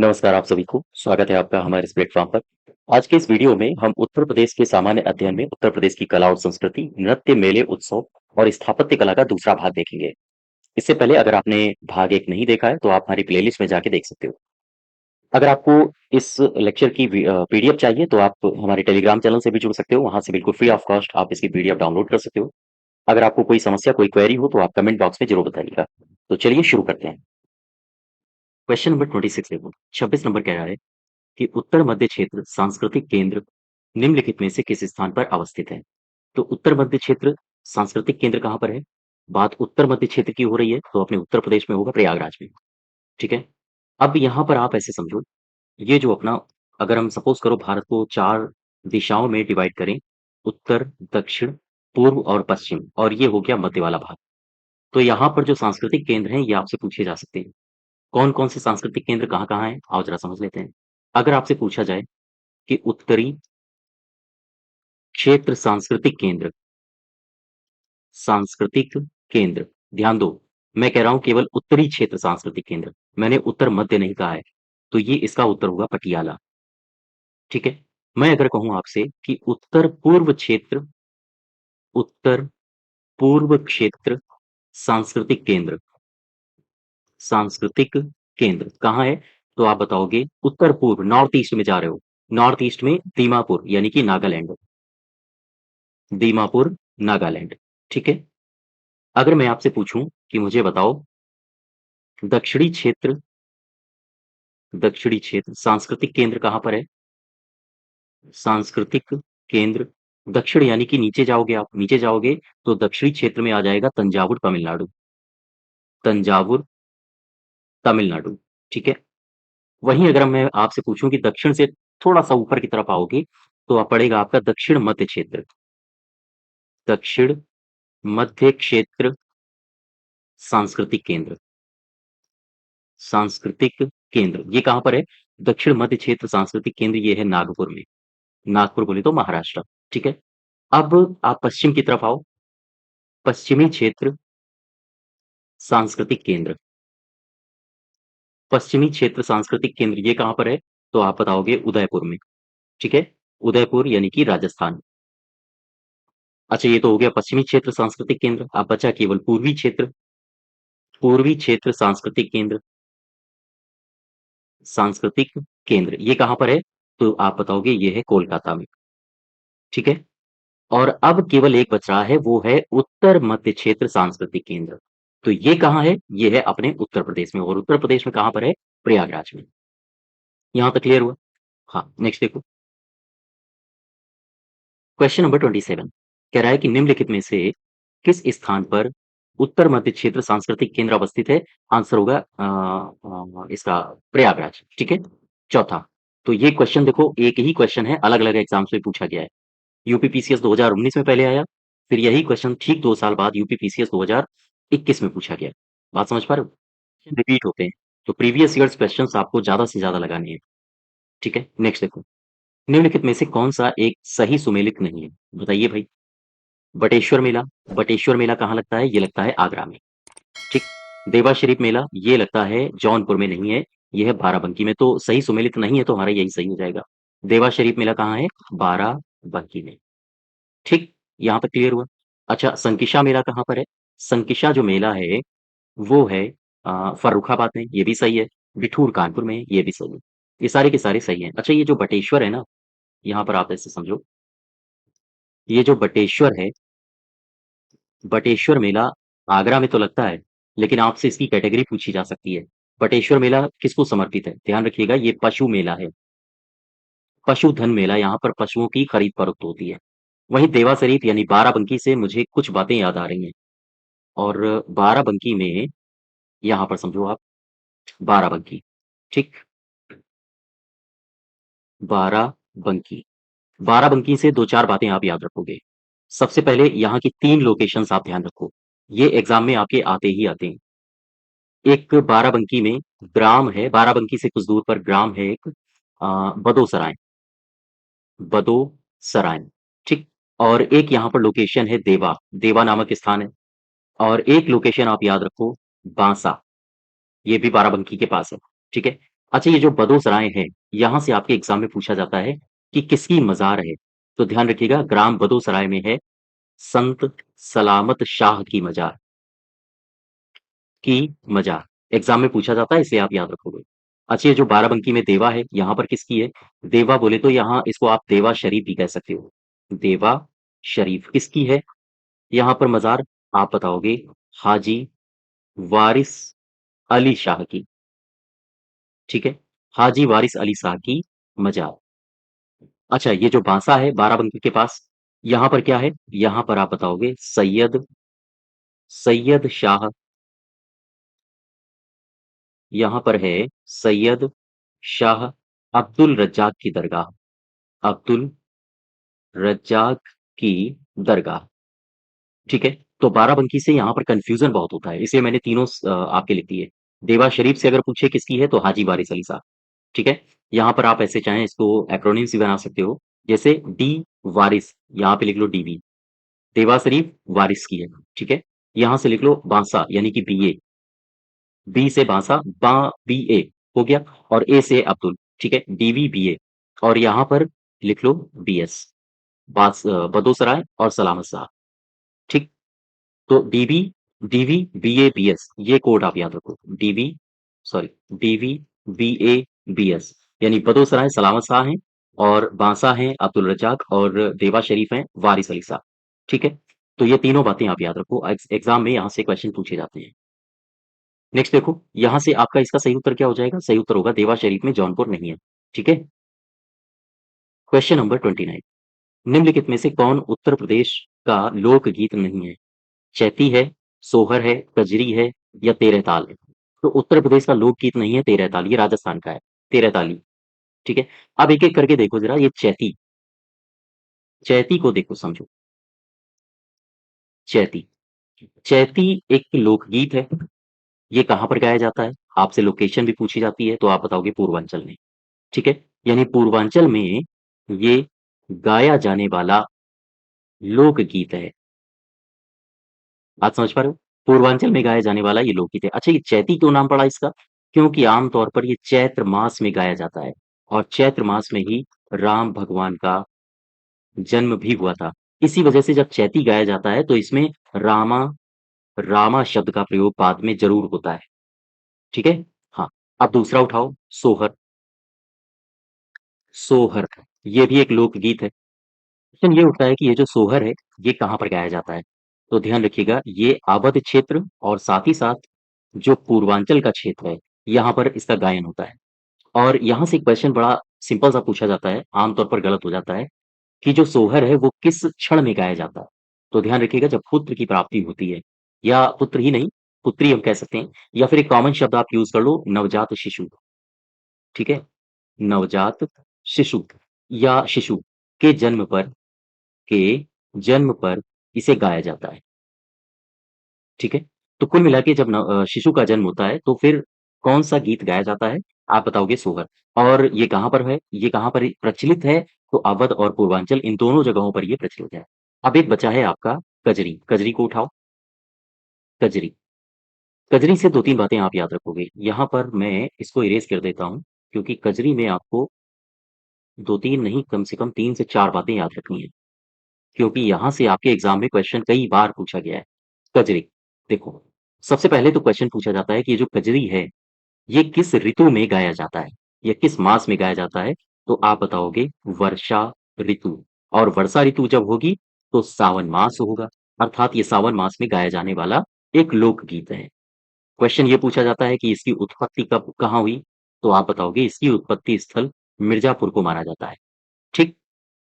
नमस्कार आप सभी को, स्वागत है आपका हमारे इस प्लेटफ़ॉर्म पर। आज के इस वीडियो में हम उत्तर प्रदेश के सामान्य अध्ययन में उत्तर प्रदेश की कला और संस्कृति, नृत्य, मेले, उत्सव और स्थापत्य कला का दूसरा भाग देखेंगे। इससे पहले अगर आपने भाग 1 नहीं देखा है, तो आप हमारी प्लेलिस्ट में जाके देख सकते हो। अगर आपको इस लेक्चर की पीडीएफ चाहिए, तो आप हमारे टेलीग्राम चैनल से भी जुड़ सकते हो, वहाँ से बिल्कुल फ्री ऑफ कॉस्ट आप इसकी पीडीएफ डाउनलोड कर सकते हो। अगर आपको कोई समस्या, कोई क्वेरी हो, तो आप कमेंट बॉक्स में ज़रूर बताइएगा। तो चलिए शुरू करते हैं। क्वेश्चन नंबर 26 देखो, 26 नंबर कह रहा है कि उत्तर मध्य क्षेत्र सांस्कृतिक केंद्र निम्नलिखित में से किस स्थान पर अवस्थित है? तो उत्तर मध्य क्षेत्र सांस्कृतिक केंद्र कहाँ पर है? बात उत्तर मध्य क्षेत्र की हो रही है, तो अपने उत्तर प्रदेश में होगा, प्रयागराज में। ठीक है? अब यहाँ पर आप ऐसे समझो, ये जो अपना अगर हम सपोज़ करो भारत को 4 दिशाओं में डिवाइड करें, उत्तर, दक्षिण, पूर्व और पश्चिम और ये हो गया मध्य वाला भाग। तो यहाँ पर जो सांस्कृतिक केंद्र हैं, ये आपसे पूछे जा सकते हैं। कौन-कौन से सांस्कृतिक केंद्र कहाँ-कहाँ हैं? आओ ज़रा समझ लेते हैं। अगर आपसे पूछा जाए कि उत्तरी क्षेत्र सांस्कृतिक केंद्र, ध्यान दो, मैं कह रहा हूँ केवल उत्तरी क्षेत्र सांस्कृतिक केंद्र, मैंने उत्तर मध्य नहीं कहा है, तो ये इसका उत्तर होगा पटियाला, ठीक है? मैं अगर कहूँ आपसे कि उत्तर पूर्व क्षेत्र सांस्कृतिक केंद्र सांस्कृतिक केंद्र कहाँ है? तो आप बताओगे उत्तर पूर्व, नॉर्थ ईस्ट में जा रहे हो, नॉर्थ ईस्ट में दीमापुर यानी कि नागालैंड, दीमापुर, नागालैंड, ठीक है? अगर मैं आपसे पूछूँ कि मुझे बताओ दक्षिणी क्षेत्र सांस्कृतिक केंद्र कहाँ पर है? सांस्कृतिक केंद्र दक्षिण यानी कि नीचे जाओगे आप, नीचे जाओगे तो दक्षिणी क्षेत्र में आ जाएगा तंजावुर, तमिलनाडु। तंजावुर, तमिलनाडु, ठीक है? वहीं अगर मैं आपसे पूछूँ कि दक्षिण से थोड़ा-सा ऊपर की तरफ आओगे, तो पड़ेगा आपका दक्षिण मध्य क्षेत्र। दक्षिण मध्य क्षेत्र सांस्कृतिक केंद्र सांस्कृतिक केंद्र, ये कहाँ पर है? दक्षिण मध्य क्षेत्र सांस्कृतिक केंद्र ये है नागपुर में। नागपुर बोले तो महाराष्ट्र, ठीक है? अब आप पश्चिम की तरफ आओ, पश्चिमी क्षेत्र सांस्कृतिक केंद्र, पश्चिमी क्षेत्र सांस्कृतिक केंद्र ये कहाँ पर है? तो आप बताओगे उदयपुर में, ठीक है? उदयपुर यानी कि राजस्थान। अच्छा ये तो हो गया पश्चिमी क्षेत्र सांस्कृतिक केंद्र, अब बचा केवल पूर्वी क्षेत्र सांस्कृतिक केंद्र, ये कहाँ पर है? तो आप बताओगे ये है कोलकाता में, ठीक है? और अब केवल एक बच रहा है, वो है उत्तर मध्य क्षेत्र सांस्कृतिक केंद्र। तो ये कहाँ है? ये है अपने उत्तर प्रदेश में और उत्तर प्रदेश में कहाँ पर है? प्रयागराज में। यहाँ तक क्लियर हुआ? हाँ, नेक्स्ट देखो। क्वेश्चन नंबर 27 कह रहा है कि निम्नलिखित में से किस स्थान पर उत्तर मध्य क्षेत्र सांस्कृतिक केंद्र अवस्थित है? आंसर होगा इसका प्रयागराज, ठीक है? चौथा, तो ये क्वेश्चन देखो एक ही क्वेश्चन है, अलग-अलग एग्ज़ाम्स में पूछा गया है। यूपी पीसीएस 2019 में पहले आया, फिर यही क्वेश्चन ठीक 2 साल बाद यूपी पीसीएस 2021 में पूछा गया। बात समझ पा रहे हो? रिपीट होते हैं, तो प्रीवियस ईयर्स क्वेश्चन्स आपको ज़्यादा से ज़्यादा लगाने हैं, ठीक है? नेक्स्ट देखो, निम्नलिखित में से कौन-सा एक सही सुमेलित नहीं है? बताइए भाई। बटेश्वर मेला, बटेश्वर मेला कहाँ लगता है? ये लगता है आगरा में, ठीक। देवा शरीफ मेला ये लगता है जौनपुर में नहीं है, ये है बाराबंकी में, तो सही सुमेलित नहीं है तो हमारा यही सही हो जाएगा। देवा शरीफ मेला कहाँ है? बाराबंकी में, ठीक। यहाँ तक क्लियर हुआ? अच्छा संकिशा मेला कहाँ पर है? संकिशा जो मेला है वो है फर्रुखाबाद में, ये भी सही है। बिठूर कानपुर में, ये भी सही है। ये सारे के सारे सही हैं। अच्छा ये जो बटेश्वर है ना, यहाँ पर आप ऐसे समझो, ये जो बटेश्वर है, बटेश्वर मेला आगरा में तो लगता है, लेकिन आपसे इसकी कैटेगरी पूछी जा सकती है। बटेश्वर मेला किसको समर्पित है? ध्यान रखिएगा ये पशु मेला है। पशुधन मेला, यहाँ पर पशुओं की खरीद-फरोख्त होती है। वहीं देवा शरीफ यानी बाराबंकी से मुझे कुछ बातें याद आ रही हैं और बाराबंकी में यहाँ पर समझो आप बाराबंकी, ठीक? बाराबंकी। बाराबंकी से 2-4 बातें आप याद रखोगे। सबसे पहले यहाँ की 3 लोकेशंस आप ध्यान रखो। ये एग्ज़ाम में आपके आते ही आते हैं। एक बाराबंकी में ग्राम है, बाराबंकी से कुछ दूर पर ग्राम है एक बदोसराय, बदोसराय, ठीक? और एक यहाँ पर लोकेशन है देवा, देवा नामक स्थान है और एक लोकेशन आप याद रखो बांसा, ये भी बाराबंकी के पास है, ठीक है? अच्छा, ये जो बदोसराय है, यहाँ से आपके एग्ज़ाम में पूछा जाता है कि किसकी मज़ार है? तो ध्यान रखिएगा, ग्राम बदोसराय में है संत सलामत शाह की मज़ार। की मज़ार, एग्ज़ाम में पूछा जाता है, इसे आप याद रखोगे। अच्छा, ये जो बाराबंकी में देवा है, यहाँ पर किसकी है? देवा बोले तो यहाँ इसको आप देवा शरीफ भी कह सकते हो। देवा शरीफ किसकी है? यहाँ पर मज़ार आप बताओगे, हाजी वारिस अली शाह की, ठीक है? हाजी वारिस अली शाह की मज़ार। अच्छा, ये जो बांसा है बाराबंकी के पास, यहाँ पर क्या है? यहाँ पर आप बताओगे सैयद सैयद शाह, यहाँ पर है सैयद शाह अब्दुल रज्जाक की दरगाह, अब्दुल रज्जाक की दरगाह, ठीक है? तो बाराबंकी से यहाँ पर कन्फ्यूज़न बहुत होता है, इसलिए मैंने तीनों आपके लिख दिए। देवा शरीफ से अगर पूछे किसकी है, तो हाजी वारिस अली साहब, ठीक है? यहाँ पर आप ऐसे चाहें इसको एक्रोनिम्स भी बना सकते हो, जैसे डी वारिस, यहाँ पे लिख लो डीवी, देवा शरीफ वारिस की है, ठीक है? यहाँ से लिख लो बांसा यानी कि बीए, बी से बांसा, बीए हो गया और ए से अब्दुल, ठीक है? डीवी बीए और यहाँ पर लिख लो बीएस, बदोसराय और सलामत शाह, ठीक? तो डीवी डीवी बीए बीएस ये कोड आप याद रखो, DV sorry DV BA BS यानी बदोसराय सलामत शाह हैं और बांसा हैं अब्दुल रज्जाक और देवा शरीफ हैं वारिस अली साहब, ठीक है? तो ये तीनों बातें आप याद रखो, एग्जाम में यहाँ से क्वेश्चन पूछे जाते हैं। नेक्स्ट देखो, यहाँ से आपका इसका सही उत्तर क्या हो जाएगा? सही उत्तर होगा देवा शरीफ में जौनपुर नहीं है, ठीक है? क्वेश्चन नंबर 29, निम्नलिखित में से कौन उत्तर प्रदेश का लोकगीत नहीं है? चैती है, सोहर है, कजरी है या तेरह ताल है? तो उत्तर प्रदेश का लोकगीत नहीं है तेरह ताल, ये राजस्थान का है, तेरह ताली, ठीक है? अब एक-एक करके देखो जरा, ये चैती, चैती को देखो समझो, चैती, चैती एक लोकगीत है, ये कहाँ पर गाया जाता है? आपसे लोकेशन भी पूछी जाती है, तो आप बताओगे पूर्वांचल में, ठीक है? यानी पूर्वांचल में ये गाया जाने वाला लोकगीत है। बात समझ पा रहे हो? पूर्वांचल में गाया जाने वाला ये लोकगीत है। अच्छा, ये चैती क्यों नाम पड़ा इसका? क्योंकि आम तौर पर ये चैत्र मास में गाया जाता है और चैत्र मास में ही राम भगवान का जन्म भी हुआ था। इसी वजह से जब चैती गाया जाता है तो इसमें रामा रामा शब्द का प्रयोग बाद में ज़रूर होता है। ठीक है? हाँ, अब दूसरा उठाओ, सोहर। सोहर, ये भी एक लोकगीत है। क्वेश्चन ये उठता है कि ये जो सोहर है, ये कहाँ पर गाया जाता है? तो ध्यान रखिएगा, ये अवध क्षेत्र और साथ ही साथ जो पूर्वांचल का क्षेत्र है, यहाँ पर इसका गायन होता है। और यहाँ से एक क्वेश्चन बड़ा सिंपल सा पूछा जाता है, आमतौर पर गलत हो जाता है, कि जो सोहर है वो किस क्षण में गाया जाता है? तो ध्यान रखिएगा जब पुत्र की प्राप्ति होती है या पुत्र ही नहीं, पुत्री हम कह सकते हैं या फिर एक कॉमन शब्द आप यूज़ कर लो नवजात शिशु, ठीक है? नवजात शिशु या शिशु के जन्म पर के जन्म पर इसे गाया जाता है, ठीक है? तो कुल मिला के जब शिशु का जन्म होता है तो फिर कौन-सा गीत गाया जाता है? आप बताओगे सोहर और ये कहाँ पर है? ये कहाँ पर प्रचलित है? तो अवध और पूर्वांचल इन दोनों जगहों पर ये प्रचलित है। अब एक बचा है आपका कजरी, कजरी को उठाओ, कजरी। कजरी से 2-3 बातें आप याद रखोगे। यहाँ पर मैं इसको इरेज़ कर देता हूँ क्योंकि कजरी में आपको 2-3 नहीं कम से कम 3 से 4 बातें याद रखनी है। क्योंकि यहाँ से आपके एग्ज़ाम में क्वेश्चन कई बार पूछा गया है। कजरी, देखो, सबसे पहले तो क्वेश्चन पूछा जाता है कि ये जो कजरी है, ये किस ऋतु में गाया जाता है? या किस मास में गाया जाता है? तो आप बताओगे वर्षा ऋतु और वर्षा ऋतु जब होगी, तो सावन मास होगा, अर्थात ये सावन मास में गाया जाने वाला एक लोकगीत है। क्वेश्चन ये पूछा जाता है कि इसकी उत्पत्ति कब कहाँ हुई? तो आप बताओगे इसकी उत्पत्ति स्थल मिर्ज़ापुर को माना जाता है, ठीक?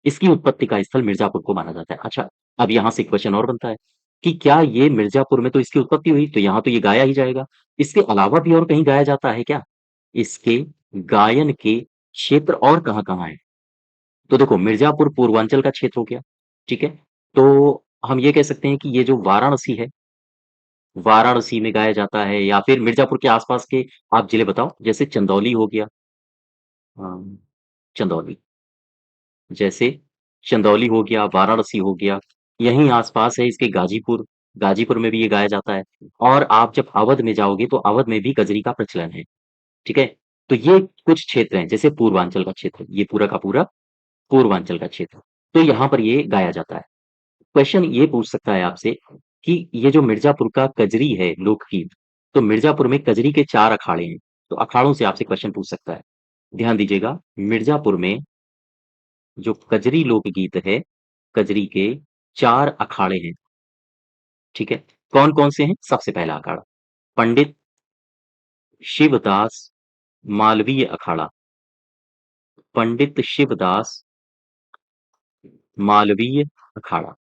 इसकी उत्पत्ति का स्थल मिर्ज़ापुर को माना जाता है। अच्छा, अब यहाँ से क्वेश्चन और बनता है कि क्या ये मिर्ज़ापुर में तो इसकी उत्पत्ति हुई, तो यहाँ तो ये गाया ही जाएगा। इसके अलावा भी और कहीं गाया जाता है क्या? इसके गायन के क्षेत्र और कहाँ-कहाँ हैं? तो देखो मिर्ज़ापुर पूर्वांचल का क्षेत्र हो गया, ठीक है? तो हम ये कह सकते हैं कि ये जो वाराणसी है, वाराणसी में गाया जाता है या फिर मिर्ज़ापुर के आस-पास के आप जिले बताओ, जैसे चंदौली हो गया, चंदौली। जैसे चंदौली हो गया, वाराणसी हो गया, यहीं आस-पास है इसके गाजीपुर, गाजीपुर में भी ये गाया जाता है और आप जब अवध में जाओगे तो अवध में भी कजरी का प्रचलन है, ठीक है? तो ये कुछ क्षेत्र हैं, जैसे पूर्वांचल का क्षेत्र, ये पूरा का पूरा पूर्वांचल का क्षेत्र, तो यहाँ पर ये गाया जाता है। क्वेश्चन ये पूछ सकता है आपसे कि ये जो मिर्ज़ापुर का कजरी है लोकगीत, तो मिर्ज़ापुर में कजरी के 4 अखाड़े हैं, तो अखाड़ों से आपसे क्वेश्चन पूछ सकता है। ध्यान दीजिएगा, मिर्ज़ापुर में जो कजरी लोकगीत है, कजरी के 4 अखाड़े हैं, ठीक है? कौन-कौन से हैं? सबसे पहला अखाड़ा, पंडित शिवदास मालवीय अखाड़ा, पंडित शिवदास मालवीय अखाड़ा,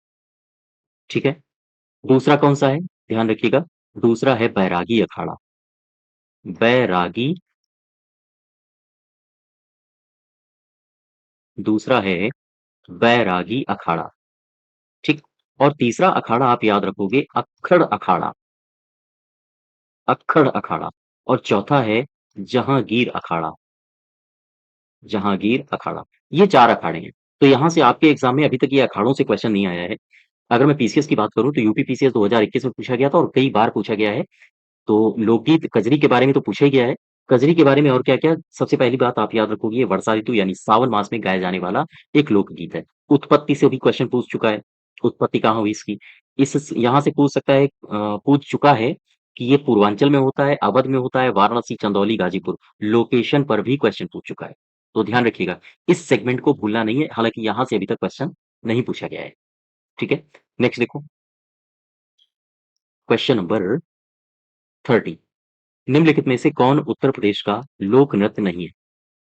ठीक है? दूसरा कौन-सा है? ध्यान रखिएगा, दूसरा है बैरागी अखाड़ा, बैरागी, दूसरा है बैरागी अखाड़ा, ठीक? और तीसरा अखाड़ा आप याद रखोगे अक्खड़ अखाड़ा, अक्खड़ अखाड़ा, और चौथा है जहांगीर अखाड़ा, जहांगीर अखाड़ा। ये 4 अखाड़े हैं। तो यहाँ से आपके एग्ज़ाम में अभी तक ये अखाड़ों से क्वेश्चन नहीं आया है। अगर मैं पीसीएस की बात करूँ तो यूपी पीसीएस 2021 में पूछा गया था और कई बार पूछा गया है। तो लोकगीत कजरी के बारे में तो पूछा ही गया है। कजरी के बारे में और क्या-क्या? सबसे पहली बात आप याद रखोगे, ये वर्षा ऋतु यानी सावन मास में गाया जाने वाला एक लोकगीत है। उत्पत्ति से भी क्वेश्चन पूछ चुका है, उत्पत्ति कहाँ हुई इसकी? इस यहाँ से पूछ सकता है, पूछ चुका है कि ये पूर्वांचल में होता है, अवध में होता है, वाराणसी, चंदौली, गाजीपुर, लोकेशन पर भी क्वेश्चन पूछ चुका है। तो ध्यान रखिएगा, इस सेगमेंट को भूलना नहीं है, हालाँकि यहाँ से अभी तक क्वेश्चन नहीं पूछा गया है, ठीक है? नेक्स्ट देखो, क्वेश्चन नंबर 30, निम्नलिखित में से कौन उत्तर प्रदेश का लोक नृत्य नहीं है?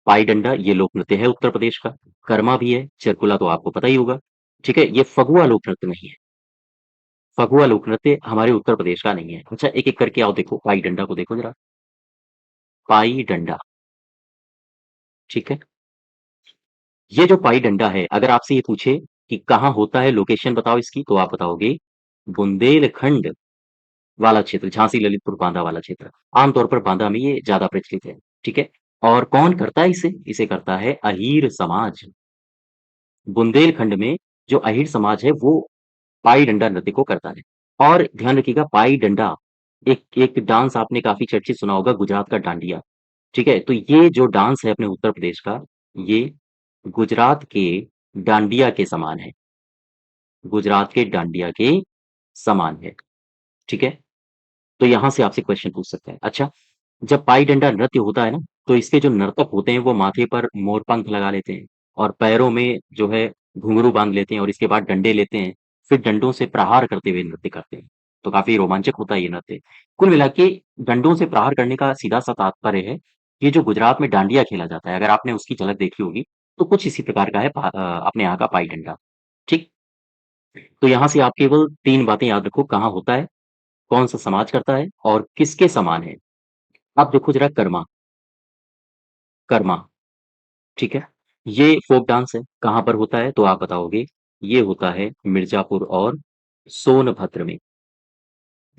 पाई डंडा ये लोक नृत्य है उत्तर प्रदेश का, कर्मा भी है, चरकुला तो आपको पता ही होगा, ठीक है? ये फगुआ लोक नृत्य नहीं है, फगुआ लोक नृत्य हमारे उत्तर प्रदेश का नहीं है। अच्छा, एक-एक करके आओ देखो, पाई डंडा को देखो जरा, पाई डंडा, ठीक है? ये जो पाई डंडा है, अगर आपसे ये पूछे कि कहाँ होता है, लोकेशन बताओ इसकी, तो आप बताओगे बुंदेलखंड वाला क्षेत्र, झांसी, ललितपुर, बांदा वाला क्षेत्र। आमतौर पर बांदा में ये ज़्यादा प्रचलित है, ठीक है? और कौन करता है इसे? इसे करता है अहीर समाज। बुंदेलखंड में जो अहीर समाज है वो पाई डंडा नृत्य को करता है। और ध्यान रखिएगा, पाई डंडा एक एक डांस आपने काफ़ी चर्चित सुना होगा, गुजरात का डांडिया, ठीक है? तो ये जो डांस है अपने उत्तर प्रदेश का, ये गुजरात के डांडिया के समान है, गुजरात के डांडिया के समान है, ठीक है? तो यहाँ से आपसे क्वेश्चन पूछ सकते हैं। अच्छा, जब पाई डंडा नृत्य होता है ना, तो इसके जो नर्तक होते हैं वो माथे पर मोरपंख लगा लेते हैं और पैरों में जो है घुंघरू बांध लेते हैं और इसके बाद डंडे लेते हैं, फिर डंडों से प्रहार करते हुए नृत्य करते हैं। तो काफ़ी रोमांचक होता है ये नृत्य। कुल मिला के डंडों से प्रहार करने का सीधा-सा तात्पर्य है, ये जो गुजरात में डांडिया खेला जाता है, अगर आपने उसकी झलक देखी होगी, तो कुछ इसी प्रकार का है अपने यहाँ का पाई डंडा, ठीक? तो यहाँ से आप केवल 3 बातें याद रखो, कहाँ होता है, कौन-सा समाज करता है और किसके समान है। अब देखो जरा कर्मा, कर्मा, ठीक है? ये फ़ोक डांस है, कहाँ पर होता है? तो आप बताओगे, ये होता है मिर्ज़ापुर और सोनभद्र में,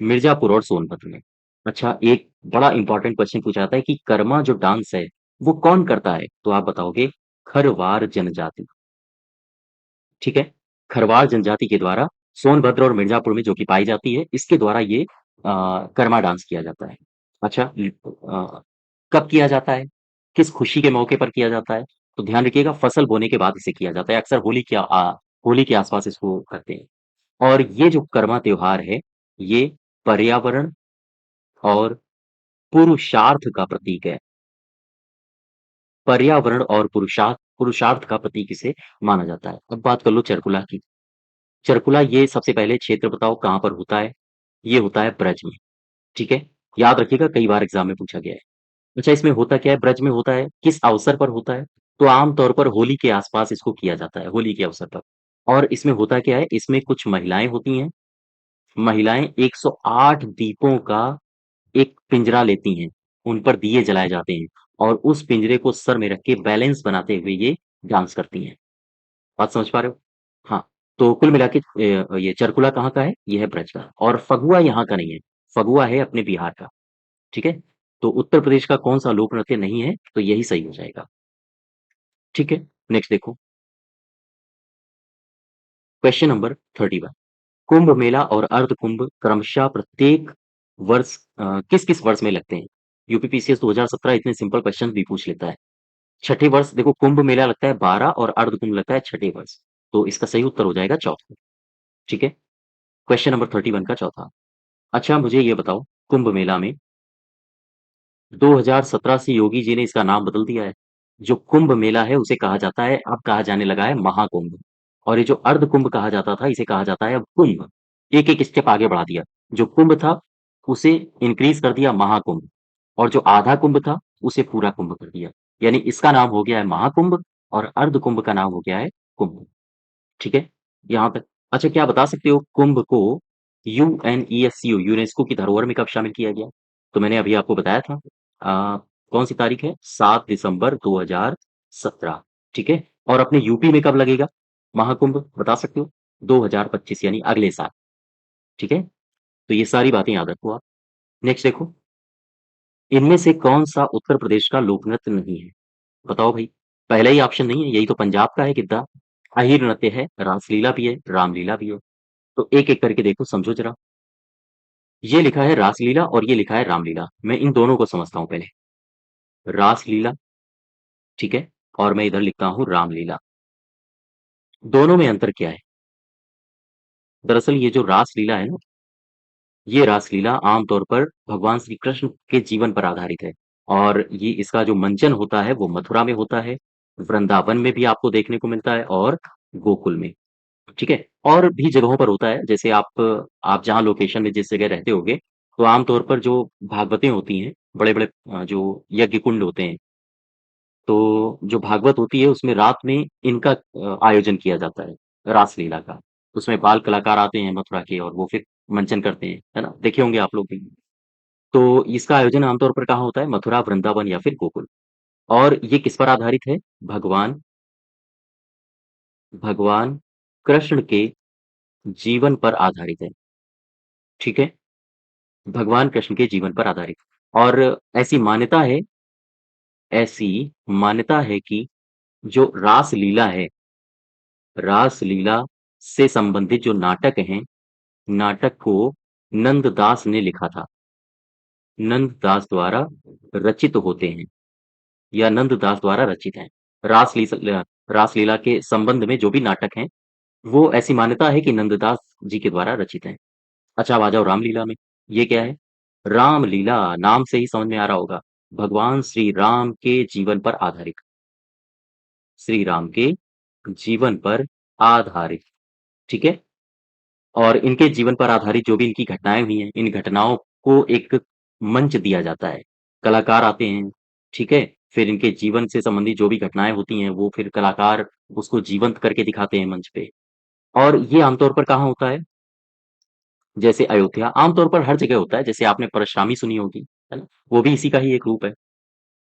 मिर्ज़ापुर और सोनभद्र में। अच्छा, एक बड़ा इम्पोर्टेंट क्वेश्चन पूछा जाता है कि कर्मा जो डांस है, वो कौन करता है? तो आप बताओगे खरवार जनजाति, ठीक है? खरवार जनजाति के द्वारा सोनभद्र और मिर्ज़ापुर में जो कि पाई जाती है, इसके द्वारा ये कर्मा डांस किया जाता है। अच्छा, कब किया जाता है? किस खुशी के मौके पर किया जाता है? तो ध्यान रखिएगा, फसल बोने के बाद इसे किया जाता है। अक्सर होली के आस-पास इसको करते हैं। और ये जो कर्मा त्योहार है, ये पर्यावरण और पुरुषार्थ का प्रतीक है। पर्यावरण और पुरुषार्थ का प्रतीक इसे माना जाता है। अब बात कर लो चरकुला की। चरकुला ये सबसे पहले क्षेत्र बताओ कहाँ पर होता है? ये होता है ब्रज में, ठीक है? याद रखिएगा, कई बार एग्ज़ाम में पूछा गया है। अच्छा, इसमें होता क्या है, ब्रज में होता है, किस अवसर पर होता है? तो आम तौर पर होली के आस-पास इसको किया जाता है, होली के अवसर पर। और इसमें होता क्या है, इसमें कुछ महिलाएँ होती हैं, महिलाएँ 108 दीपों का एक पिंजरा लेती हैं, उन पर दिए जलाए जाते हैं और उस पिंजरे को सर में रख के बैलेंस बनाते हुए ये डांस करती हैं। बात समझ पा रहे हो? हाँ, तो कुल मिला के ये चरकुला कहाँ का है? ये है ब्रज का, और फगुआ यहाँ का नहीं है, फगुआ है अपने बिहार का, ठीक है? तो उत्तर प्रदेश का कौन-सा लोक नृत्य नहीं है, तो यही सही हो जाएगा, ठीक है? नेक्स्ट देखो, क्वेश्चन नंबर 31, कुंभ मेला और अर्ध कुंभ क्रमशः प्रत्येक वर्ष किस-किस वर्ष में लगते हैं? यूपीपीसीएस 2017 इतने सिंपल क्वेश्चन भी पूछ लेता है। छठे वर्ष देखो कुंभ मेला लगता है 12 और अर्ध कुंभ लगता है छठे वर्ष। तो इसका सही उत्तर हो जाएगा चौथा। ठीक है। क्वेश्चन नंबर 31 का चौथा। अच्छा मुझे ये बताओ, कुंभ मेला में 2017 से योगी जी ने इसका नाम बदल दिया है। जो कुंभ मेला है उसे कहा जाता है, अब कहा जाने लगा है महाकुंभ। और ये जो अर्ध कुंभ कहा जाता था इसे कहा जाता है अब कुंभ। एक एक स्टेप आगे बढ़ा दिया। जो कुंभ था उसे इंक्रीज कर दिया महाकुंभ, और जो आधा कुंभ था उसे पूरा कुंभ कर दिया। यानी इसका नाम हो गया है महाकुंभ और अर्ध कुंभ का नाम हो गया है कुंभ। ठीक है, यहाँ तक। अच्छा क्या बता सकते हो कुंभ को यूएनईएससीओ यूनेस्को की धरोहर में कब शामिल किया गया? तो मैंने अभी आपको बताया था। कौन सी तारीख है? 7 दिसंबर 2017। ठीक है। और अपने यूपी में कब लगेगा महाकुंभ, बता सकते हो? 2025 यानी अगले साल। ठीक है। तो ये सारी बातें याद रखो आप। नेक्स्ट देखो, इनमें से कौन सा उत्तर प्रदेश का लोक नृत्य नहीं है? बताओ भाई। पहला ही ऑप्शन नहीं है, यही तो पंजाब का है गिद्धा। अहिर नृत्य है, रासलीला भी है, रामलीला भी है। तो एक एक करके देखो, समझो जरा। ये लिखा है रासलीला और ये लिखा है रामलीला। मैं इन दोनों को समझता हूं पहले। रासलीला, ठीक है, और मैं इधर लिखता हूं रामलीला। दोनों में अंतर क्या है? दरअसल ये जो रासलीला है ना, ये रासलीला आमतौर पर भगवान श्री कृष्ण के जीवन पर आधारित है। और ये इसका जो मंचन होता है वो मथुरा में होता है, वृंदावन में भी आपको देखने को मिलता है, और गोकुल में। ठीक है। और भी जगहों पर होता है, जैसे आप जहाँ लोकेशन में जिस जगह रहते होगे, तो आमतौर पर जो भागवतें होती हैं, बड़े बड़े जो यज्ञ कुंड होते हैं, तो जो भागवत होती है उसमें रात में इनका आयोजन किया जाता है, रासलीला का। उसमें बाल कलाकार आते हैं मथुरा के और वो फिर मंचन करते हैं, है ना, देखे होंगे आप लोग भी। तो इसका आयोजन आमतौर पर कहाँ होता है? मथुरा, वृंदावन या फिर गोकुल। और ये किस पर आधारित है? भगवान भगवान कृष्ण के जीवन पर आधारित है। ठीक है। भगवान कृष्ण के जीवन पर आधारित। और ऐसी मान्यता है कि जो रासलीला है, रासलीला से संबंधित जो नाटक हैं, नाटक को नंददास ने लिखा था। नंददास द्वारा रचित होते हैं, या नंददास द्वारा रचित हैं। रासलीला रासलीला के संबंध में जो भी नाटक हैं, वो ऐसी मान्यता है कि नंददास जी के द्वारा रचित हैं। अच्छा अब आ जाओ रामलीला में। ये क्या है? रामलीला नाम से ही समझ में आ रहा होगा, भगवान श्री राम के जीवन पर आधारित। श्री राम के जीवन पर आधारित। ठीक है। और इनके जीवन पर आधारित जो भी इनकी घटनाएं हुई हैं, इन घटनाओं को एक मंच दिया जाता है। कलाकार आते हैं, ठीक है। फिर इनके जीवन से संबंधित जो भी घटनाएं होती हैं वो फिर कलाकार उसको जीवंत करके दिखाते हैं मंच पे। और ये आमतौर पर कहाँ होता है? जैसे अयोध्या, आमतौर पर हर जगह होता है। जैसे आपने परशुरामी सुनी होगी, है ना, वो भी इसी का ही एक रूप है।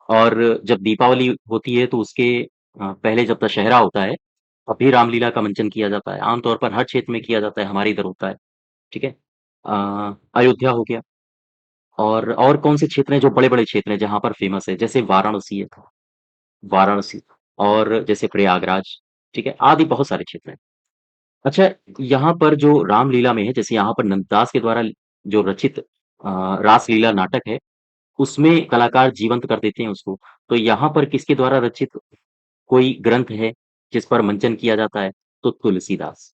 और जब दीपावली होती है तो उसके पहले जब दशहरा होता है, तब भी रामलीला का मंचन किया जाता है। आमतौर पर हर क्षेत्र में किया जाता है, हमारे इधर होता है। ठीक है। अयोध्या हो गया। और कौन से क्षेत्र हैं जो बड़े बड़े क्षेत्र हैं जहां पर फेमस है? जैसे वाराणसी है, वाराणसी। और जैसे प्रयागराज। ठीक है, आदि बहुत सारे क्षेत्र हैं। अच्छा, यहाँ पर जो रामलीला में है, जैसे यहाँ पर नंददास के द्वारा जो रचित रासलीला नाटक है, उसमें कलाकार जीवंत कर देते हैं उसको। तो यहाँ पर किसके द्वारा रचित कोई ग्रंथ है जिस पर मंचन किया जाता है? तो तुलसीदास।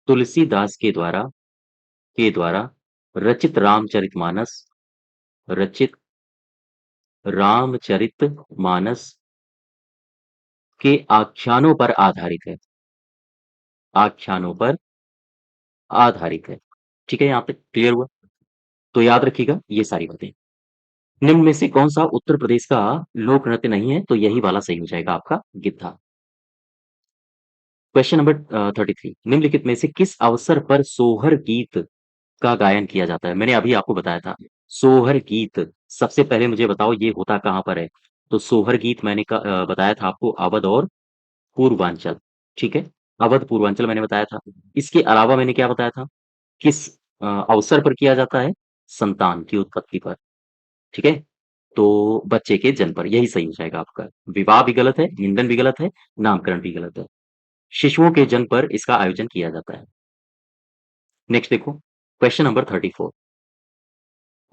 तुलसीदास के द्वारा रचित रामचरितमानस, रचित रामचरितमानस के आख्यानों पर आधारित है। आख्यानों पर आधारित है। ठीक है, यहाँ तक क्लियर हुआ? तो याद रखिएगा ये सारी बातें। निम्न में से कौन सा उत्तर प्रदेश का लोक नृत्य नहीं है? तो यही वाला सही हो जाएगा आपका गिद्धा। क्वेश्चन नंबर 33, निम्नलिखित में से किस अवसर पर सोहर गीत का गायन किया जाता है? मैंने अभी आपको बताया था। सोहर गीत सबसे पहले मुझे बताओ ये होता कहाँ पर है? तो सोहर गीत मैंने बताया था आपको, अवध और पूर्वांचल। ठीक है, अवध पूर्वांचल मैंने बताया था। इसके अलावा मैंने क्या बताया था? किस अवसर पर किया जाता है? संतान की उत्पत्ति पर। ठीक है, तो बच्चे के जन्म पर, यही सही हो जाएगा आपका। विवाह भी गलत है, मुंडन भी गलत है, नामकरण भी गलत है। शिशुओं के जन्म पर इसका आयोजन किया जाता है। नेक्स्ट देखो, क्वेश्चन नंबर 34।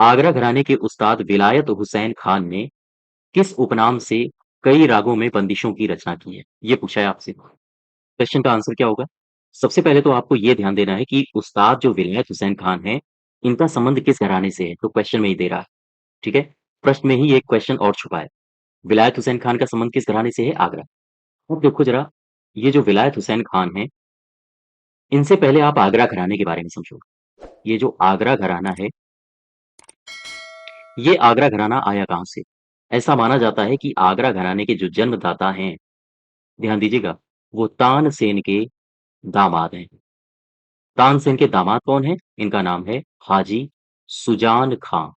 आगरा घराने के उस्ताद विलायत हुसैन खान ने किस उपनाम से कई रागों में बंदिशों की रचना की है? ये पूछा है आपसे। क्वेश्चन का आंसर क्या होगा? सबसे पहले तो आपको ये ध्यान देना है कि उस्ताद जो विलायत हुसैन खान हैं, इनका संबंध किस घराने से है? तो क्वेश्चन में ही दे रहा है, ठीक है? प्रश्न में ही एक क्वेश्चन और छुपा है। विलायत हुसैन खान का संबंध किस घराने से है? आगरा। अब देखो ज़रा, ये जो विलायत हुसैन खान हैं, इनसे पहले आप आगरा घराने के बारे में समझो। ये जो आगरा घराना है, ये आगरा घराना आया कहाँ से? ऐसा माना जाता है कि आगरा घराने के जो जन्मदाता हैं, ध्यान दीजिएगा, वो तानसेन के दामाद हैं। तानसेन के दामाद कौन हैं? इनका नाम है हाजी सुजान खां।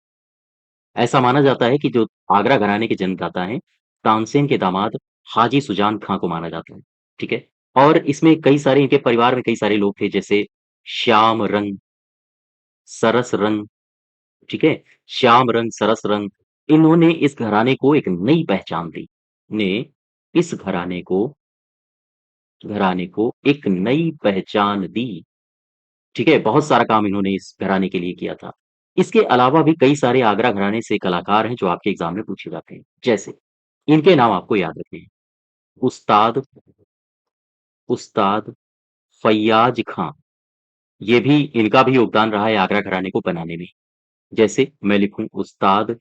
ऐसा माना जाता है कि जो आगरा घराने के जन्मदाता हैं, तानसेन के दामाद हाजी सुजान खां को माना जाता है, ठीक है? और इसमें कई सारे इनके परिवार में कई सारे लोग थे जैसे श्याम रंग, सरस रंग, ठीक है? श्याम रंग, सरस रंग, इन्होंने इस घराने को एक नई पहचान दी। ने इस घराने को एक नई पहचान दी, ठीक है? बहुत सारा काम इन्होंने इस घराने के लिए किया था। इसके अलावा भी कई सारे आगरा घराने से कलाकार हैं जो आपके एग्ज़ाम में पूछे जाते हैं। जैसे इनके नाम आपको याद रखने हैं। उस्ताद उस्ताद फ़ैयाज़ खां, ये भी इनका भी योगदान रहा है आगरा घराने को बनाने में। जैसे मैं लिखूँ उस्ताद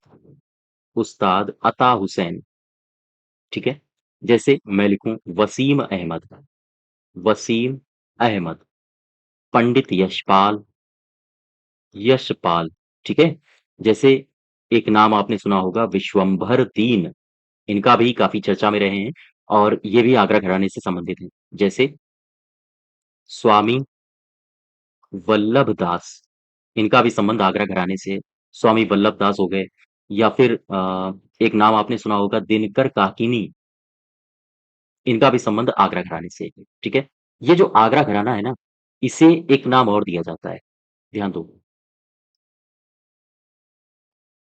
उस्ताद अता हुसैन, ठीक है? जैसे मैं लिखूँ वसीम अहमद, पंडित यशपाल, ठीक है? जैसे एक नाम आपने सुना होगा विश्वंभर दीन, इनका भी काफ़ी चर्चा में रहे हैं और ये भी आगरा घराने से संबंधित हैं। जैसे स्वामी वल्लभ दास, इनका भी संबंध आगरा घराने से है। स्वामी वल्लभ दास हो गए या फिर एक नाम आपने सुना होगा दिनकर काकिनी, इनका भी संबंध आगरा घराने से है, ठीक है? ये जो आगरा घराना है ना, इसे एक नाम और दिया जाता है, ध्यान दो।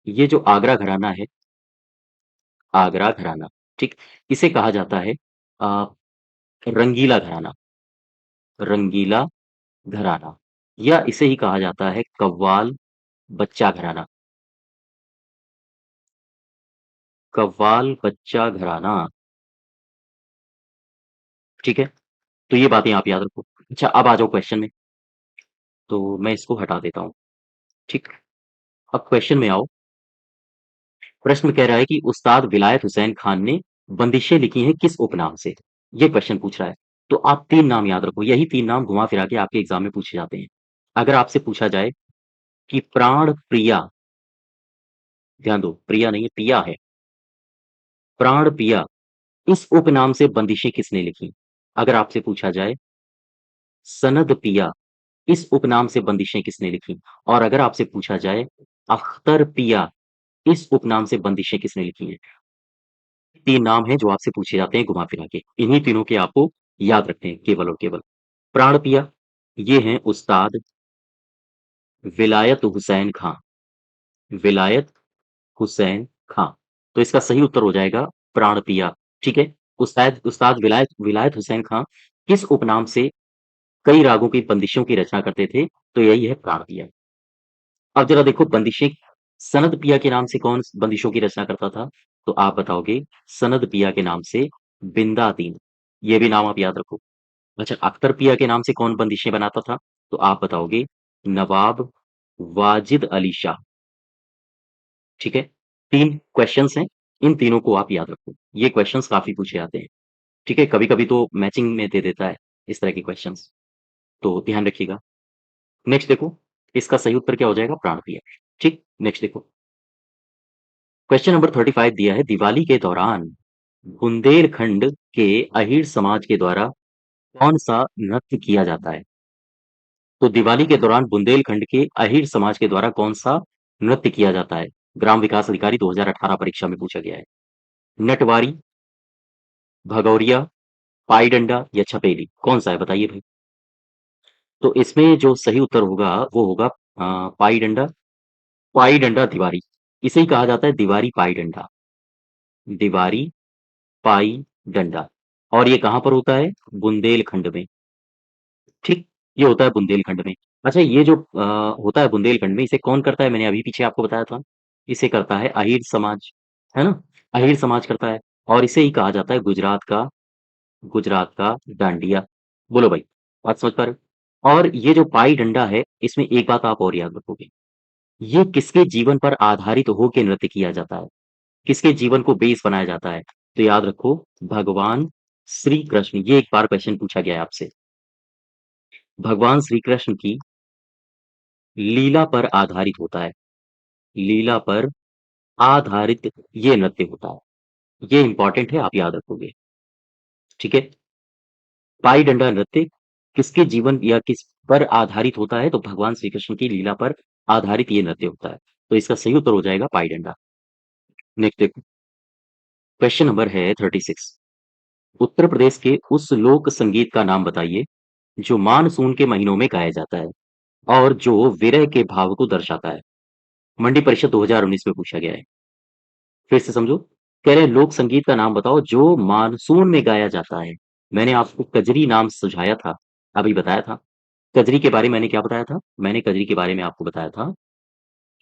ये जो आगरा घराना है, आगरा घराना, ठीक? इसे कहा जाता है अ, रंगीला घराना, रंगीला घराना या इसे ही कहा जाता है कव्वाल बच्चा घराना, कव्वाल बच्चा घराना, ठीक है? तो ये बातें आप याद रखो। अच्छा, अब आ जाओ क्वेश्चन में, तो मैं इसको हटा देता हूँ, ठीक? अब क्वेश्चन में आओ। प्रश्न कह रहा है कि उस्ताद विलायत हुसैन खान ने बंदिशें लिखी हैं किस उपनाम से? ये क्वेश्चन पूछ रहा है। तो आप 3 नाम याद रखो, यही 3 नाम घुमा-फिरा के आपके एग्ज़ाम में पूछे जाते हैं। अगर आपसे पूछा जाए कि प्राण प्रिया, ध्यान दो, प्रिया नहीं है, पिया है। प्राण पिया, इस उपनाम से बंदिशें किसने लिखी? अगर आपसे पूछा जाए सनद पिया, इस उपनाम से बंदिशें किसने लिखी? और अगर आपसे पूछा जाए अख्तर पिया, इस उपनाम से बंदिशें किसने लिखी हैं? 3 नाम हैं जो आपसे पूछे जाते हैं घुमा-फिरा के। इन्हीं तीनों के आपको याद रखने हैं केवल और केवल। प्राण पिया, ये हैं उस्ताद विलायत हुसैन खां, विलायत हुसैन खां। तो इसका सही उत्तर हो जाएगा प्राण पिया, ठीक है? उस्ताद उस्ताद विलायत विलायत हुसैन खां किस उपनाम से कई रागों की बंदिशों की रचना करते थे? तो यही है प्राण पिया। अब जरा देखो बंदिशें, सनद पिया के नाम से कौन बंदिशों की रचना करता था? तो आप बताओगे सनद पिया के नाम से बिंदा दीन, ये भी नाम आप याद रखो। अच्छा, अख्तर पिया के नाम से कौन बंदिशें बनाता था? तो आप बताओगे नवाब वाजिद अली शाह, ठीक है? 3 क्वेश्चन्स हैं, इन तीनों को आप याद रखो। ये क्वेश्चन्स काफ़ी पूछे जाते हैं, ठीक है? कभी-कभी तो मैचिंग में दे देता है इस तरह के क्वेश्चन्स, तो ध्यान रखिएगा। नेक्स्ट देखो, इसका सही उत्तर क्या हो जाएगा? प्राण पिया, ठीक? नेक्स्ट देखो, क्वेश्चन नंबर 35 दिया है, दिवाली के दौरान बुंदेलखंड के अहीर समाज के द्वारा कौन-सा नृत्य किया जाता है? तो दिवाली के दौरान बुंदेलखंड के अहीर समाज के द्वारा कौन-सा नृत्य किया जाता है? ग्राम विकास अधिकारी 2018 परीक्षा में पूछा गया है। नटवारी, भगौरिया, पाई डंडा या छपेली, कौन-सा है बताइए भाई? तो इसमें जो सही उत्तर होगा वो होगा पाई डंडा, पाई डंडा दिवारी। इसे ही कहा जाता है दिवारी पाई डंडा, दिवारी पाई डंडा। और ये कहाँ पर होता है? बुंदेलखंड में, ठीक? ये होता है बुंदेलखंड में। अच्छा, ये जो होता है बुंदेलखंड में, इसे कौन करता है? मैंने अभी पीछे आपको बताया था। इसे करता है अहीर समाज, है ना? अहीर समाज करता है, और इसे ही कहा जाता है गुजरात का डांडिया। बोलो भाई, बात समझ पा रहे हो? और ये जो पाई डंडा है, इसमें एक बात आप और याद रखोगे, ये किसके जीवन पर आधारित होके नृत्य किया जाता है? किसके जीवन को बेस बनाया जाता है? तो याद रखो, भगवान श्री कृष्ण। ये एक बार क्वेश्चन पूछा गया है आपसे। भगवान श्री कृष्ण की लीला पर आधारित होता है। लीला पर आधारित ये नृत्य होता है। ये इंपॉर्टेंट है, आप याद रखोगे। ठीक है? पाई डंडा नृत्य किसके जीवन या किस पर आधारित होता है? तो भगवान श्री कृष्ण की लीला पर आधारित ये नृत्य होता है। तो इसका सही उत्तर हो जाएगा पाई डंडा। नेक्स्ट देखो, क्वेश्चन नंबर है 36। उत्तर प्रदेश के उस लोक संगीत का नाम बताइए जो मानसून के महीनों में गाया जाता है और जो विरह के भाव को दर्शाता है। मंडी परिषद 2019 में पूछा गया है। फिर से समझो, कह रहे हैं लोक संगीत का नाम बताओ जो मानसून में गाया जाता है। मैंने आपको कजरी नाम सुझाया था, अभी बताया था। कजरी के बारे में मैंने क्या बताया था? मैंने कजरी के बारे में आपको बताया था